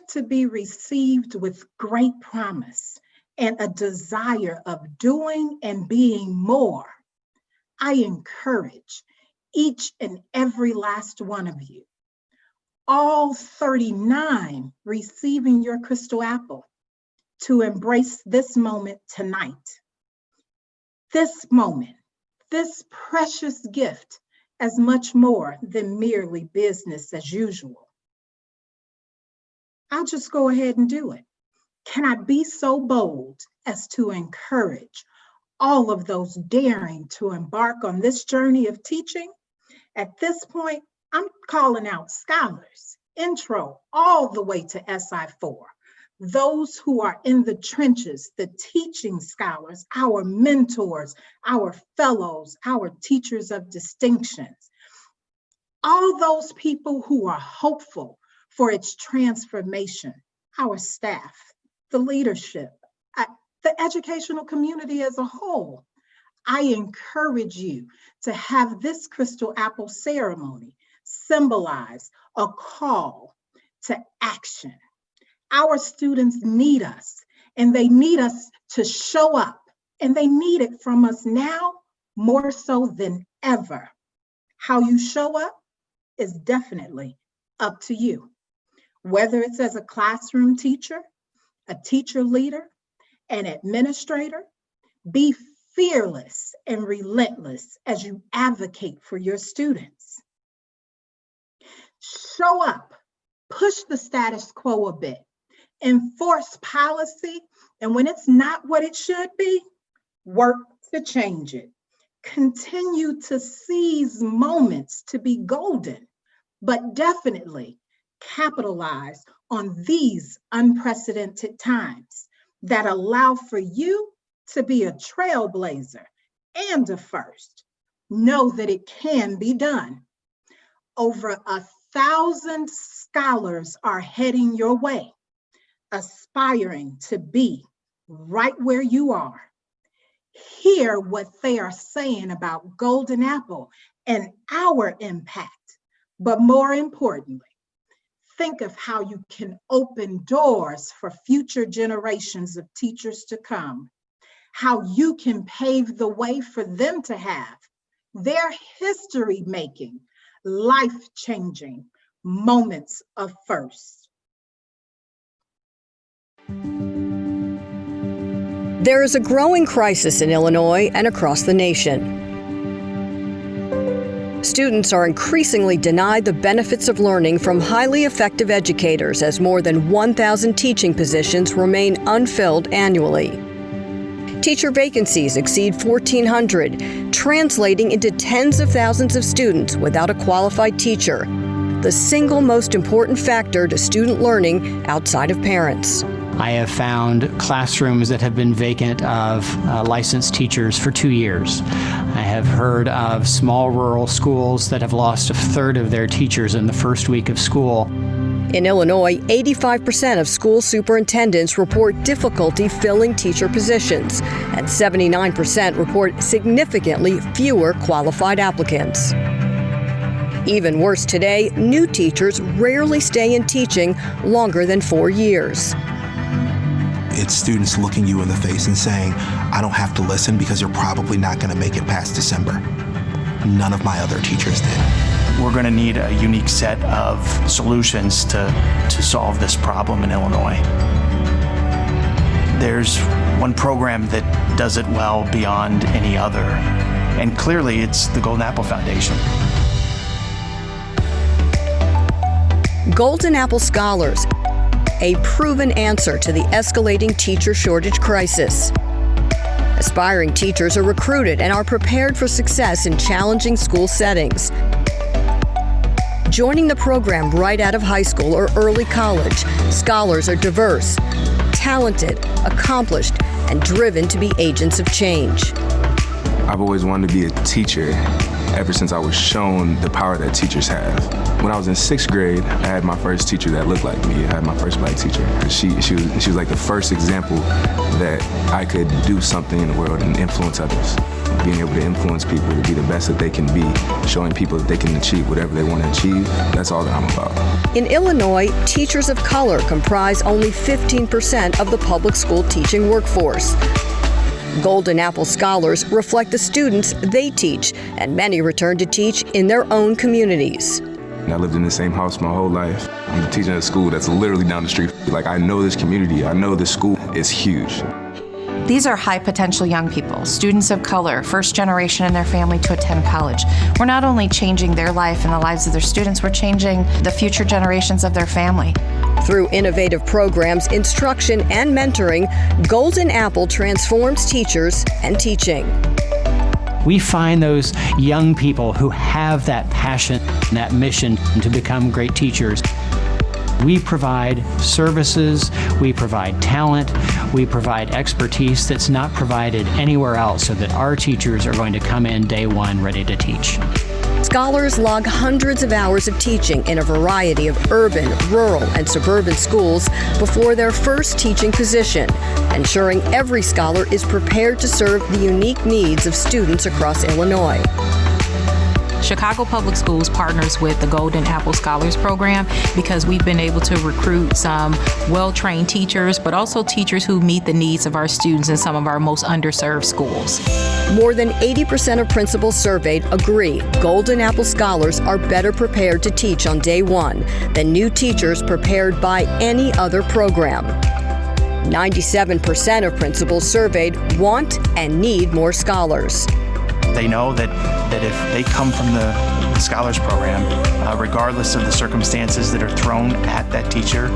to be received with great promise and a desire of doing and being more. I encourage each and every last one of you, all 39 receiving your crystal apple, to embrace this moment tonight. This moment, this precious gift, as much more than merely business as usual. I'll just go ahead and do it. Can I be so bold as to encourage all of those daring to embark on this journey of teaching? At this point, I'm calling out scholars, intro all the way to SI4, those who are in the trenches, the teaching scholars, our mentors, our fellows, our teachers of distinctions, all those people who are hopeful for its transformation, our staff, the leadership, the educational community as a whole. I encourage you to have this crystal apple ceremony symbolize a call to action. Our students need us, and they need us to show up, and they need it from us now more so than ever. How you show up is definitely up to you. Whether it's as a classroom teacher, a teacher leader, an administrator, be fearless and relentless as you advocate for your students. Show up, push the status quo a bit, enforce policy, and when it's not what it should be, work to change it. Continue to seize moments to be golden, but definitely capitalize on these unprecedented times that allow for you to be a trailblazer and a first. Know that it can be done. Over 1,000 scholars are heading your way, aspiring to be right where you are. Hear what they are saying about Golden Apple and our impact, but more importantly, think of how you can open doors for future generations of teachers to come, how you can pave the way for them to have their history-making, life-changing moments of first. There is a growing crisis in Illinois and across the nation. Students are increasingly denied the benefits of learning from highly effective educators as more than 1,000 teaching positions remain unfilled annually. Teacher vacancies exceed 1,400, translating into tens of thousands of students without a qualified teacher, the single most important factor to student learning outside of parents. I have found classrooms that have been vacant of licensed teachers for 2 years. I have heard of small rural schools that have lost a third of their teachers in the first week of school. In Illinois, 85% of school superintendents report difficulty filling teacher positions, and 79% report significantly fewer qualified applicants. Even worse today, new teachers rarely stay in teaching longer than 4 years. It's students looking you in the face and saying, I don't have to listen because you're probably not going to make it past December. None of my other teachers did. We're going to need a unique set of solutions to solve this problem in Illinois. There's one program that does it well beyond any other, and clearly it's the Golden Apple Foundation. Golden Apple Scholars, a proven answer to the escalating teacher shortage crisis. Aspiring teachers are recruited and are prepared for success in challenging school settings. Joining the program right out of high school or early college, scholars are diverse, talented, accomplished, and driven to be agents of change. I've always wanted to be a teacher ever since I was shown the power that teachers have. When I was in 6th grade, I had my first teacher that looked like me. I had my first black teacher. She was like the first example that I could do something in the world and influence others. being able to influence people to be the best that they can be, showing people that they can achieve whatever they want to achieve. That's all that I'm about. In Illinois, teachers of color comprise only 15% of the public school teaching workforce. Golden Apple Scholars reflect the students they teach, and many return to teach in their own communities. I lived in the same house my whole life. I'm teaching at a school that's literally down the street. Like, I know this community, I know this school is huge. These are high potential young people, students of color, first generation in their family to attend college. We're not only changing their life and the lives of their students, we're changing the future generations of their family. Through innovative programs, instruction, and mentoring, Golden Apple transforms teachers and teaching. We find those young people who have that passion, that mission to become great teachers. We provide services, we provide talent, we provide expertise that's not provided anywhere else, so that our teachers are going to come in day one ready to teach. Scholars log hundreds of hours of teaching in a variety of urban, rural, and suburban schools before their first teaching position, ensuring every scholar is prepared to serve the unique needs of students across Illinois. Chicago Public Schools partners with the Golden Apple Scholars Program because we've been able to recruit some well-trained teachers, but also teachers who meet the needs of our students in some of our most underserved schools. More than 80% of principals surveyed agree Golden Apple Scholars are better prepared to teach on day one than new teachers prepared by any other program. 97% of principals surveyed want and need more scholars. They know that if they come from the Scholars Program, regardless of the circumstances that are thrown at that teacher,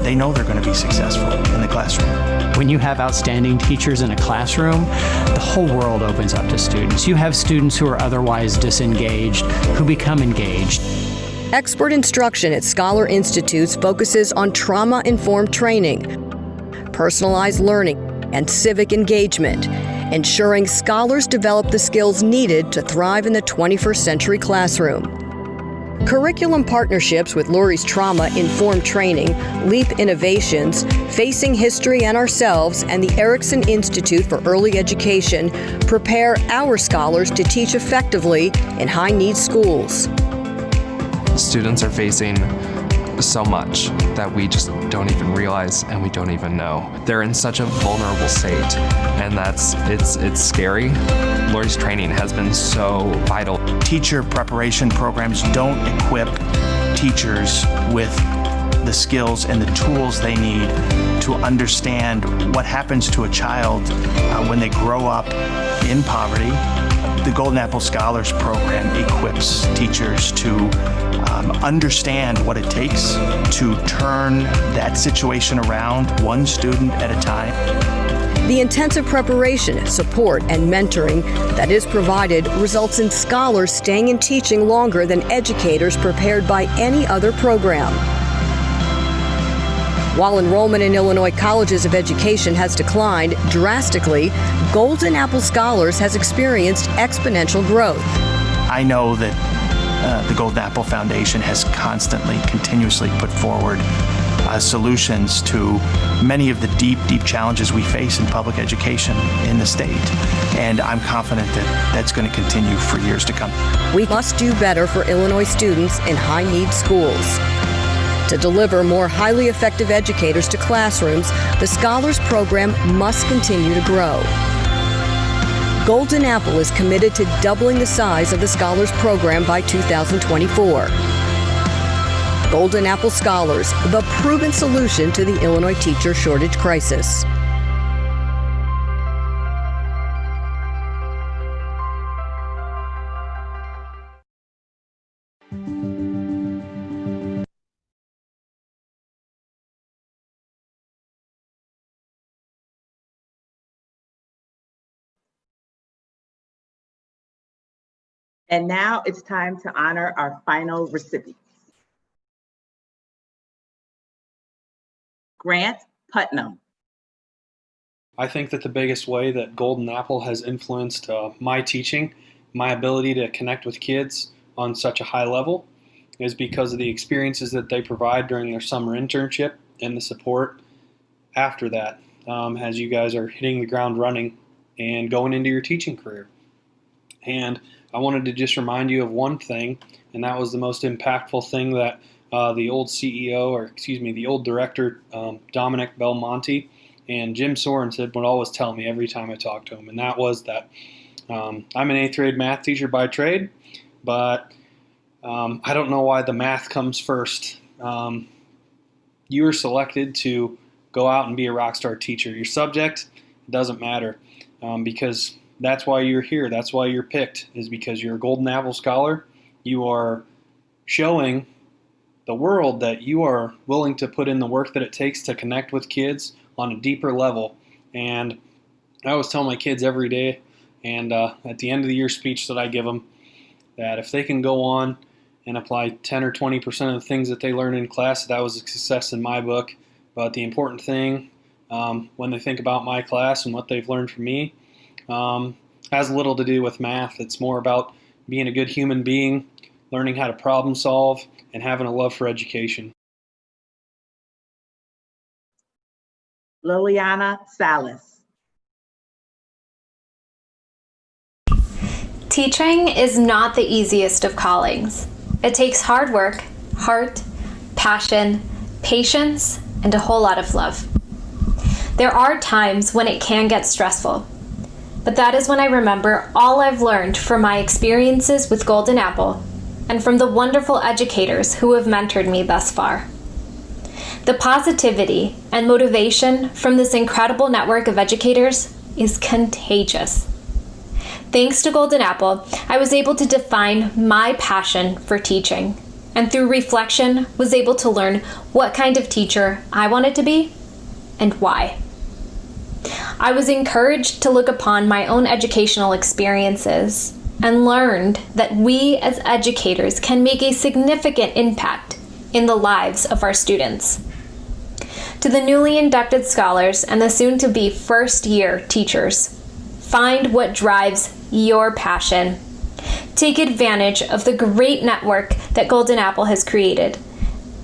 they know they're going to be successful in the classroom. When you have outstanding teachers in a classroom, the whole world opens up to students. You have students who are otherwise disengaged who become engaged. Expert instruction at Scholar Institutes focuses on trauma-informed training, personalized learning, and civic engagement, ensuring scholars develop the skills needed to thrive in the 21st century classroom. Curriculum partnerships with Lurie's Trauma-Informed Training, LEAP Innovations, Facing History and Ourselves, and the Erickson Institute for Early Education prepare our scholars to teach effectively in high-need schools. Students are facing so much that we just don't even realize and we don't even know. They're in such a vulnerable state, and it's scary. Lurie's training has been so vital. Teacher preparation programs don't equip teachers with the skills and the tools they need to understand what happens to a child when they grow up in poverty. The Golden Apple Scholars Program equips teachers to understand what it takes to turn that situation around one student at a time. The intensive preparation, support, and mentoring that is provided results in scholars staying in teaching longer than educators prepared by any other program. While enrollment in Illinois colleges of education has declined drastically, Golden Apple Scholars has experienced exponential growth. I know that the Golden Apple Foundation has continuously put forward solutions to many of the deep challenges we face in public education in the state. And I'm confident that that's going to continue for years to come. We must do better for Illinois students in high-need schools. To deliver more highly effective educators to classrooms, the Scholars Program must continue to grow. Golden Apple is committed to doubling the size of the Scholars Program by 2024. Golden Apple Scholars, the proven solution to the Illinois teacher shortage crisis. And now it's time to honor our final recipients. Grant Putnam. I think that the biggest way that Golden Apple has influenced my teaching, my ability to connect with kids on such a high level, is because of the experiences that they provide during their summer internship and the support after that, as you guys are hitting the ground running and going into your teaching career. And I wanted to just remind you of one thing, and that was the most impactful thing that the old the old director, Dominic Belmonte and Jim Sorensen would always tell me every time I talked to him. And that was that I'm an 8th grade math teacher by trade, but I don't know why the math comes first. You were selected to go out and be a rock star teacher. Your subject doesn't matter because that's why you're here. That's why you're picked, is because you're a Golden Apple Scholar. You are showing the world that you are willing to put in the work that it takes to connect with kids on a deeper level. And I always tell my kids every day, and at the end of the year speech that I give them, that if they can go on and apply 10 or 20% of the things that they learn in class, that was a success in my book. But the important thing when they think about my class and what they've learned from me has little to do with math. It's more about being a good human being, learning how to problem solve, and having a love for education. Lilliana Salas. Teaching is not the easiest of callings. It takes hard work, heart, passion, patience, and a whole lot of love. There are times when it can get stressful, but that is when I remember all I've learned from my experiences with Golden Apple and from the wonderful educators who have mentored me thus far. The positivity and motivation from this incredible network of educators is contagious. Thanks to Golden Apple, I was able to define my passion for teaching, and through reflection was able to learn what kind of teacher I wanted to be and why. I was encouraged to look upon my own educational experiences and learned that we as educators can make a significant impact in the lives of our students. To the newly inducted scholars and the soon-to-be first-year teachers, find what drives your passion. Take advantage of the great network that Golden Apple has created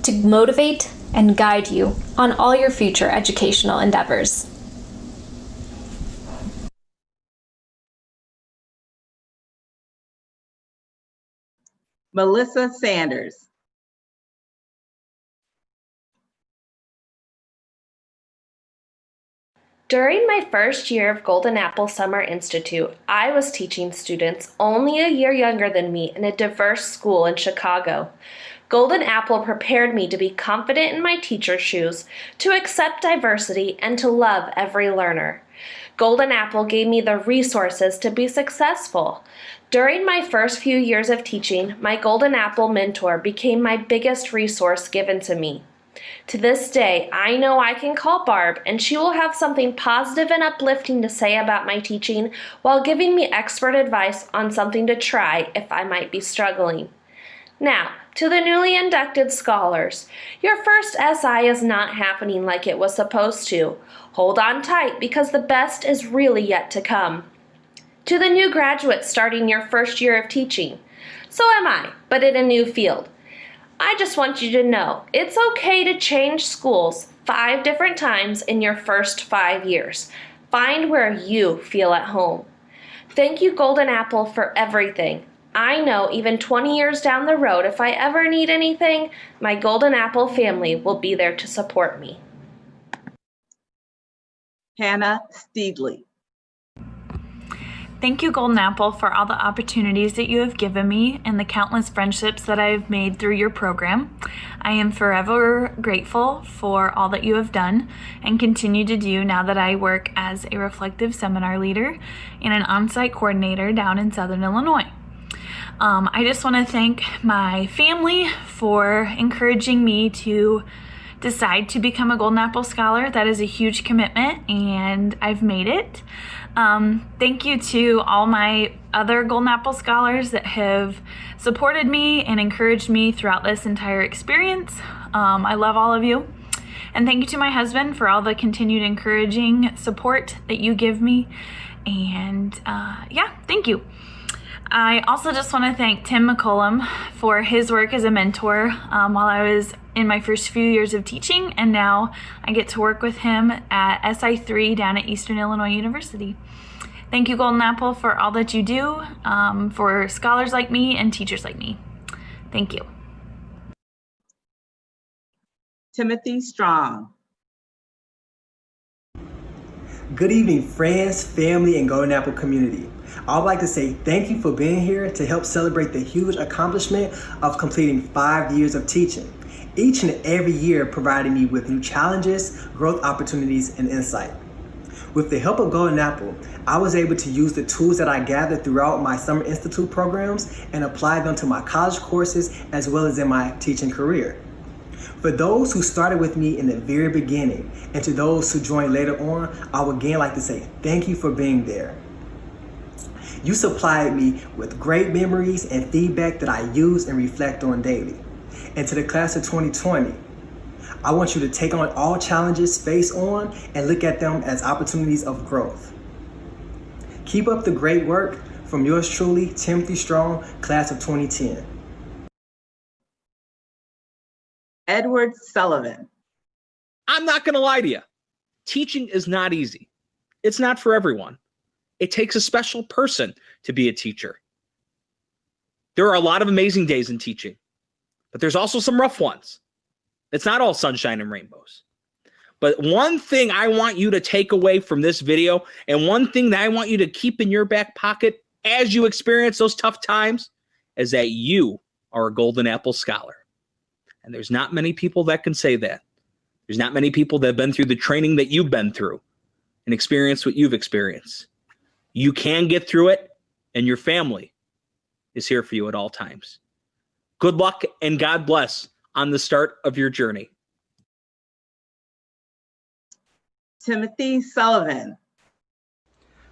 to motivate and guide you on all your future educational endeavors. Melissa Sanders. During my first year of Golden Apple Summer Institute, I was teaching students only a year younger than me in a diverse school in Chicago. Golden Apple prepared me to be confident in my teacher's shoes, to accept diversity, and to love every learner. Golden Apple gave me the resources to be successful. During my first few years of teaching, my Golden Apple mentor became my biggest resource given to me. To this day, I know I can call Barb and she will have something positive and uplifting to say about my teaching while giving me expert advice on something to try if I might be struggling. Now, to the newly inducted scholars, your first SI is not happening like it was supposed to. Hold on tight because the best is really yet to come. To the new graduates starting your first year of teaching, so am I, but in a new field. I just want you to know it's okay to change schools 5 different times in your first 5 years. Find where you feel at home. Thank you, Golden Apple, for everything. I know even 20 years down the road, if I ever need anything, my Golden Apple family will be there to support me. Hannah Steedley. Thank you, Golden Apple, for all the opportunities that you have given me and the countless friendships that I have made through your program. I am forever grateful for all that you have done and continue to do now that I work as a reflective seminar leader and an on-site coordinator down in Southern Illinois. I just want to thank my family for encouraging me to decide to become a Golden Apple Scholar. That is a huge commitment, and I've made it. Thank you to all my other Golden Apple Scholars that have supported me and encouraged me throughout this entire experience. I love all of you. And thank you to my husband for all the continued encouraging support that you give me. And yeah, thank you. I also just want to thank Tim McCollum for his work as a mentor while I was in my first few years of teaching, and now I get to work with him at SI3 down at Eastern Illinois University. Thank you, Golden Apple, for all that you do for scholars like me and teachers like me. Thank you. Timothy Strong. Good evening, friends, family, and Golden Apple community. I would like to say thank you for being here to help celebrate the huge accomplishment of completing 5 years of teaching. Each and every year providing me with new challenges, growth opportunities, and insight. With the help of Golden Apple, I was able to use the tools that I gathered throughout my Summer Institute programs and apply them to my college courses as well as in my teaching career. For those who started with me in the very beginning and to those who joined later on, I would again like to say thank you for being there. You supplied me with great memories and feedback that I use and reflect on daily. And to the class of 2020, I want you to take on all challenges face on and look at them as opportunities of growth. Keep up the great work. From yours truly, Timothy Strong, class of 2010. Edward Sullivan. I'm not going to lie to you. Teaching is not easy. It's not for everyone. It takes a special person to be a teacher. There are a lot of amazing days in teaching, but there's also some rough ones. It's not all sunshine and rainbows. But one thing I want you to take away from this video, and one thing that I want you to keep in your back pocket as you experience those tough times, is that you are a Golden Apple Scholar. And there's not many people that can say that. There's not many people that have been through the training that you've been through and experienced what you've experienced. You can get through it, and your family is here for you at all times. Good luck and God bless on the start of your journey. Timothy Sullivan.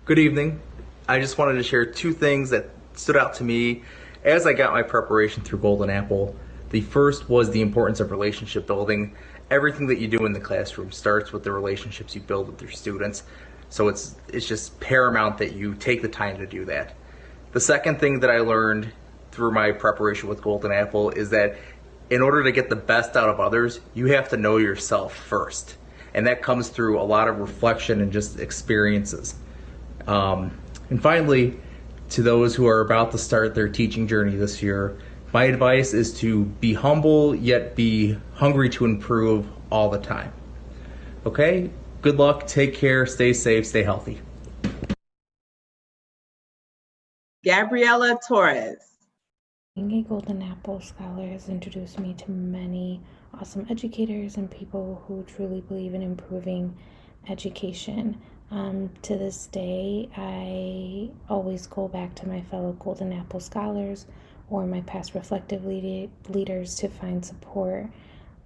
Good evening. I just wanted to share two things that stood out to me as I got my preparation through Golden Apple. The first was the importance of relationship building. Everything that you do in the classroom starts with the relationships you build with your students. So it's just paramount that you take the time to do that. The second thing that I learned through my preparation with Golden Apple is that in order to get the best out of others, you have to know yourself first. And that comes through a lot of reflection and just experiences. And finally, to those who are about to start their teaching journey this year, my advice is to be humble, yet be hungry to improve all the time. Okay? Good luck, take care, stay safe, stay healthy. Gabriela Torres. Being a Golden Apple Scholar has introduced me to many awesome educators and people who truly believe in improving education. To this day, I always go back to my fellow Golden Apple Scholars or my past reflective leaders to find support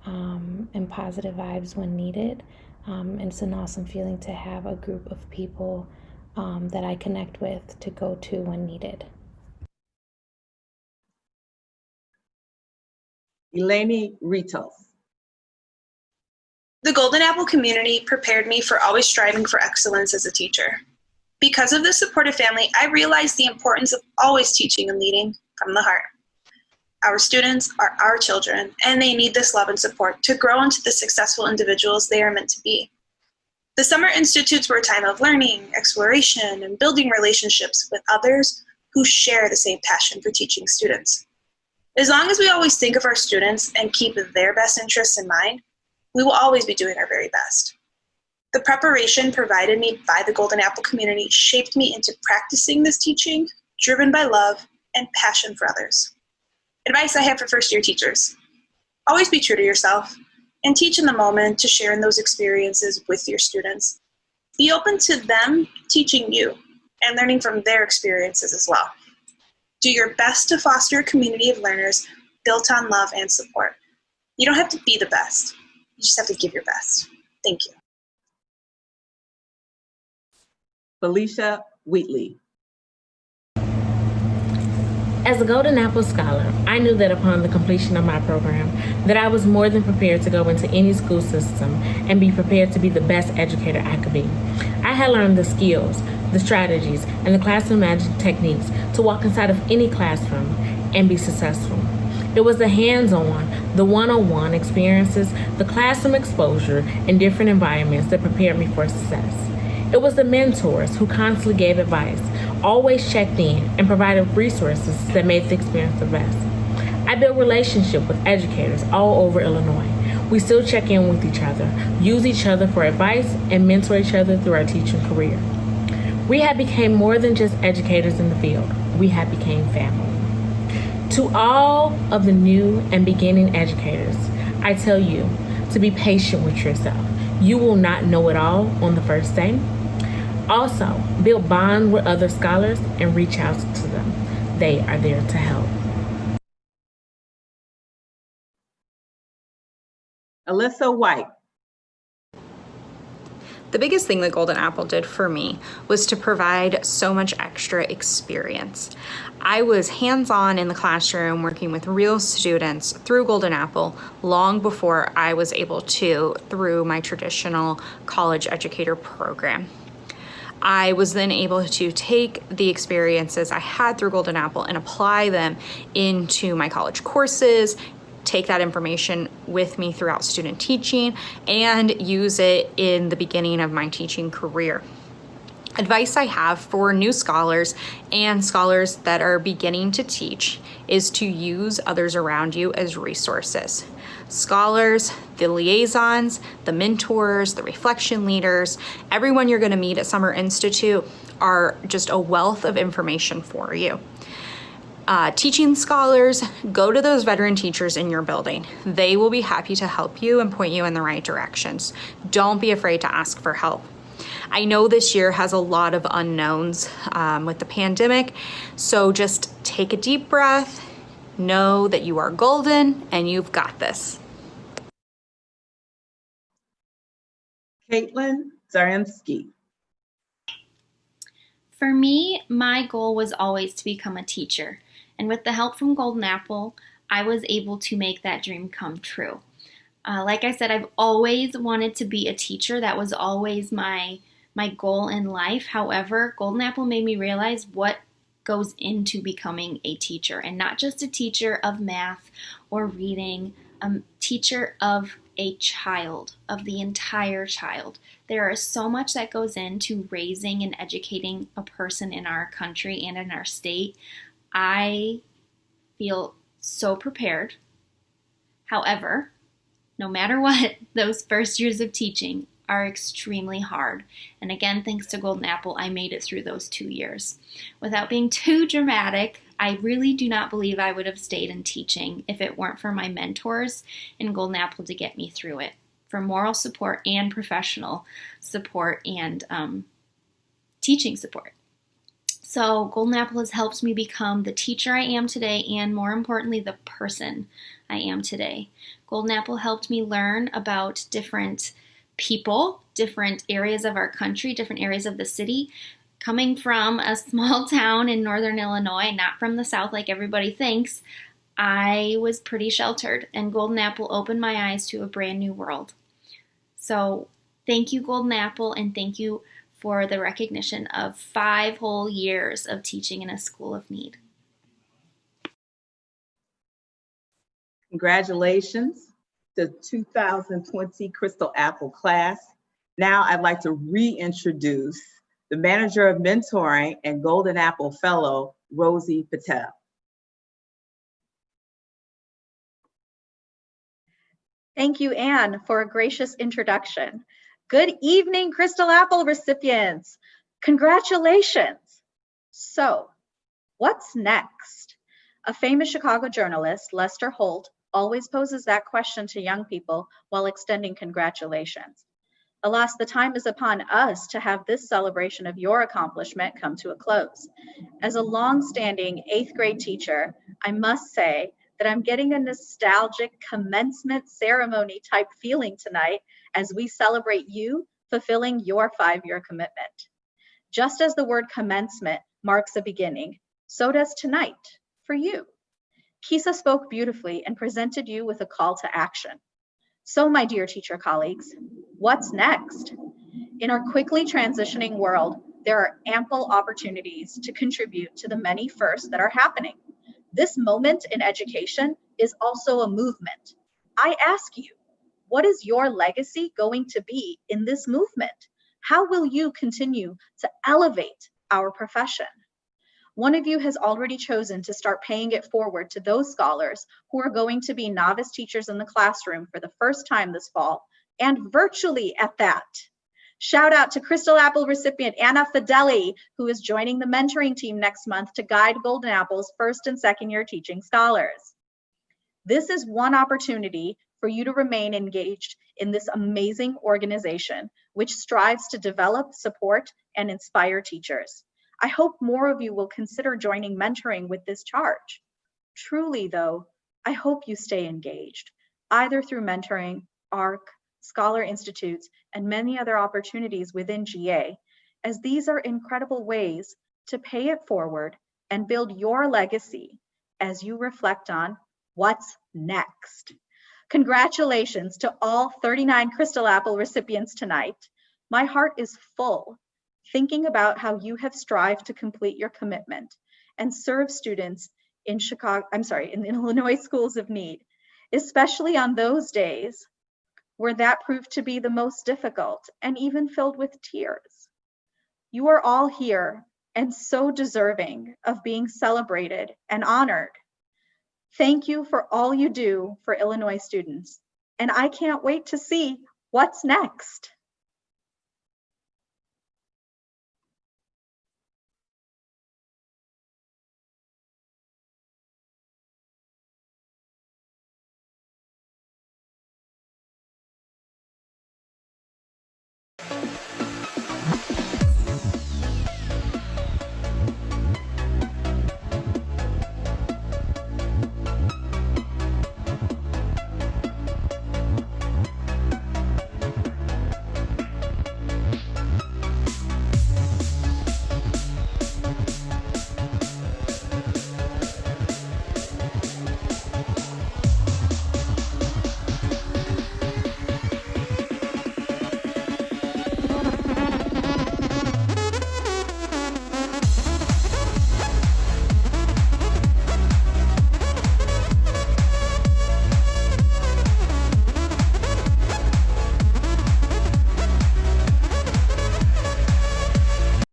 and positive vibes when needed. And it's an awesome feeling to have a group of people that I connect with to go to when needed. Eleni Ritos. The Golden Apple community prepared me for always striving for excellence as a teacher. Because of this supportive family, I realized the importance of always teaching and leading from the heart. Our students are our children, and they need this love and support to grow into the successful individuals they are meant to be. The Summer Institutes were a time of learning, exploration, and building relationships with others who share the same passion for teaching students. As long as we always think of our students and keep their best interests in mind, we will always be doing our very best. The preparation provided me by the Golden Apple community shaped me into practicing this teaching, driven by love and passion for others. Advice I have for first-year teachers: always be true to yourself and teach in the moment to share in those experiences with your students. Be open to them teaching you and learning from their experiences as well. Do your best to foster a community of learners built on love and support. You don't have to be the best. You just have to give your best. Thank you. Philicia Wheatley. As a Golden Apple Scholar, I knew that upon the completion of my program, that I was more than prepared to go into any school system and be prepared to be the best educator I could be. I had learned the skills, the strategies, and the classroom management techniques to walk inside of any classroom and be successful. It was the hands-on, the one-on-one experiences, the classroom exposure in different environments that prepared me for success. It was the mentors who constantly gave advice, always checked in, and provided resources that made the experience the best. I built relationships with educators all over Illinois. We still check in with each other, use each other for advice, and mentor each other through our teaching career. We have become more than just educators in the field. We have become family. To all of the new and beginning educators, I tell you to be patient with yourself. You will not know it all on the first day. Also, build bonds with other scholars and reach out to them. They are there to help. Alyssa White. The biggest thing that Golden Apple did for me was to provide so much extra experience. I was hands-on in the classroom working with real students through Golden Apple long before I was able to through my traditional college educator program. I was then able to take the experiences I had through Golden Apple and apply them into my college courses, take that information with me throughout student teaching, and use it in the beginning of my teaching career. Advice I have for new scholars and scholars that are beginning to teach is to use others around you as resources. Scholars, the liaisons, the mentors, the reflection leaders, everyone you're going to meet at Summer Institute are just a wealth of information for you. Teaching scholars, go to those veteran teachers in your building. They will be happy to help you and point you in the right directions. Don't be afraid to ask for help. I know this year has a lot of unknowns with the pandemic, so just take a deep breath, know that you are golden and you've got this. Caitlin Zaremski. For me, my goal was always to become a teacher. And with the help from Golden Apple, I was able to make that dream come true. Like I said, I've always wanted to be a teacher. That was always my goal in life. However, Golden Apple made me realize what goes into becoming a teacher, and not just a teacher of math or reading, a teacher of a child, of the entire child. There is so much that goes into raising and educating a person in our country and in our state. I feel so prepared. However, no matter what, those first years of teaching are extremely hard. And again, thanks to Golden Apple, I made it through those 2 years. Without being too dramatic, I really do not believe I would have stayed in teaching if it weren't for my mentors in Golden Apple to get me through it, for moral support and professional support and teaching support. So Golden Apple has helped me become the teacher I am today, and more importantly, the person I am today. Golden Apple helped me learn about different people, different areas of our country, different areas of the city. Coming from a small town in northern Illinois, not from the South like everybody thinks, I was pretty sheltered, and Golden Apple opened my eyes to a brand new world. So thank you, Golden Apple, and thank you for the recognition of 5 whole years of teaching in a school of need. Congratulations to 2020 Crystal Apple class. Now I'd like to reintroduce the Manager of Mentoring and Golden Apple Fellow, Rosie Patel. Thank you, Anne, for a gracious introduction. Good evening, Crystal Apple recipients. Congratulations. So, what's next? A famous Chicago journalist, Lester Holt, always poses that question to young people while extending congratulations. Alas, the time is upon us to have this celebration of your accomplishment come to a close. As a long-standing 8th grade teacher, I must say that I'm getting a nostalgic commencement ceremony type feeling tonight as we celebrate you fulfilling your 5-year commitment. Just as the word commencement marks a beginning, so does tonight for you. Kisa spoke beautifully and presented you with a call to action. So, my dear teacher colleagues, what's next? In our quickly transitioning world, there are ample opportunities to contribute to the many firsts that are happening. This moment in education is also a movement. I ask you, what is your legacy going to be in this movement? How will you continue to elevate our profession? One of you has already chosen to start paying it forward to those scholars who are going to be novice teachers in the classroom for the first time this fall, and virtually at that. Shout out to Crystal Apple recipient Anna Fedele, who is joining the mentoring team next month to guide Golden Apple's first and second year teaching scholars. This is one opportunity for you to remain engaged in this amazing organization, which strives to develop, support, and inspire teachers. I hope more of you will consider joining mentoring with this charge. Truly though, I hope you stay engaged, either through mentoring, ARC, Scholar Institutes, and many other opportunities within GA, as these are incredible ways to pay it forward and build your legacy as you reflect on what's next. Congratulations to all 39 Crystal Apple recipients tonight. My heart is full thinking about how you have strived to complete your commitment and serve students in in Illinois schools of need, especially on those days where that proved to be the most difficult and even filled with tears. You are all here and so deserving of being celebrated and honored. Thank you for all you do for Illinois students, and I can't wait to see what's next.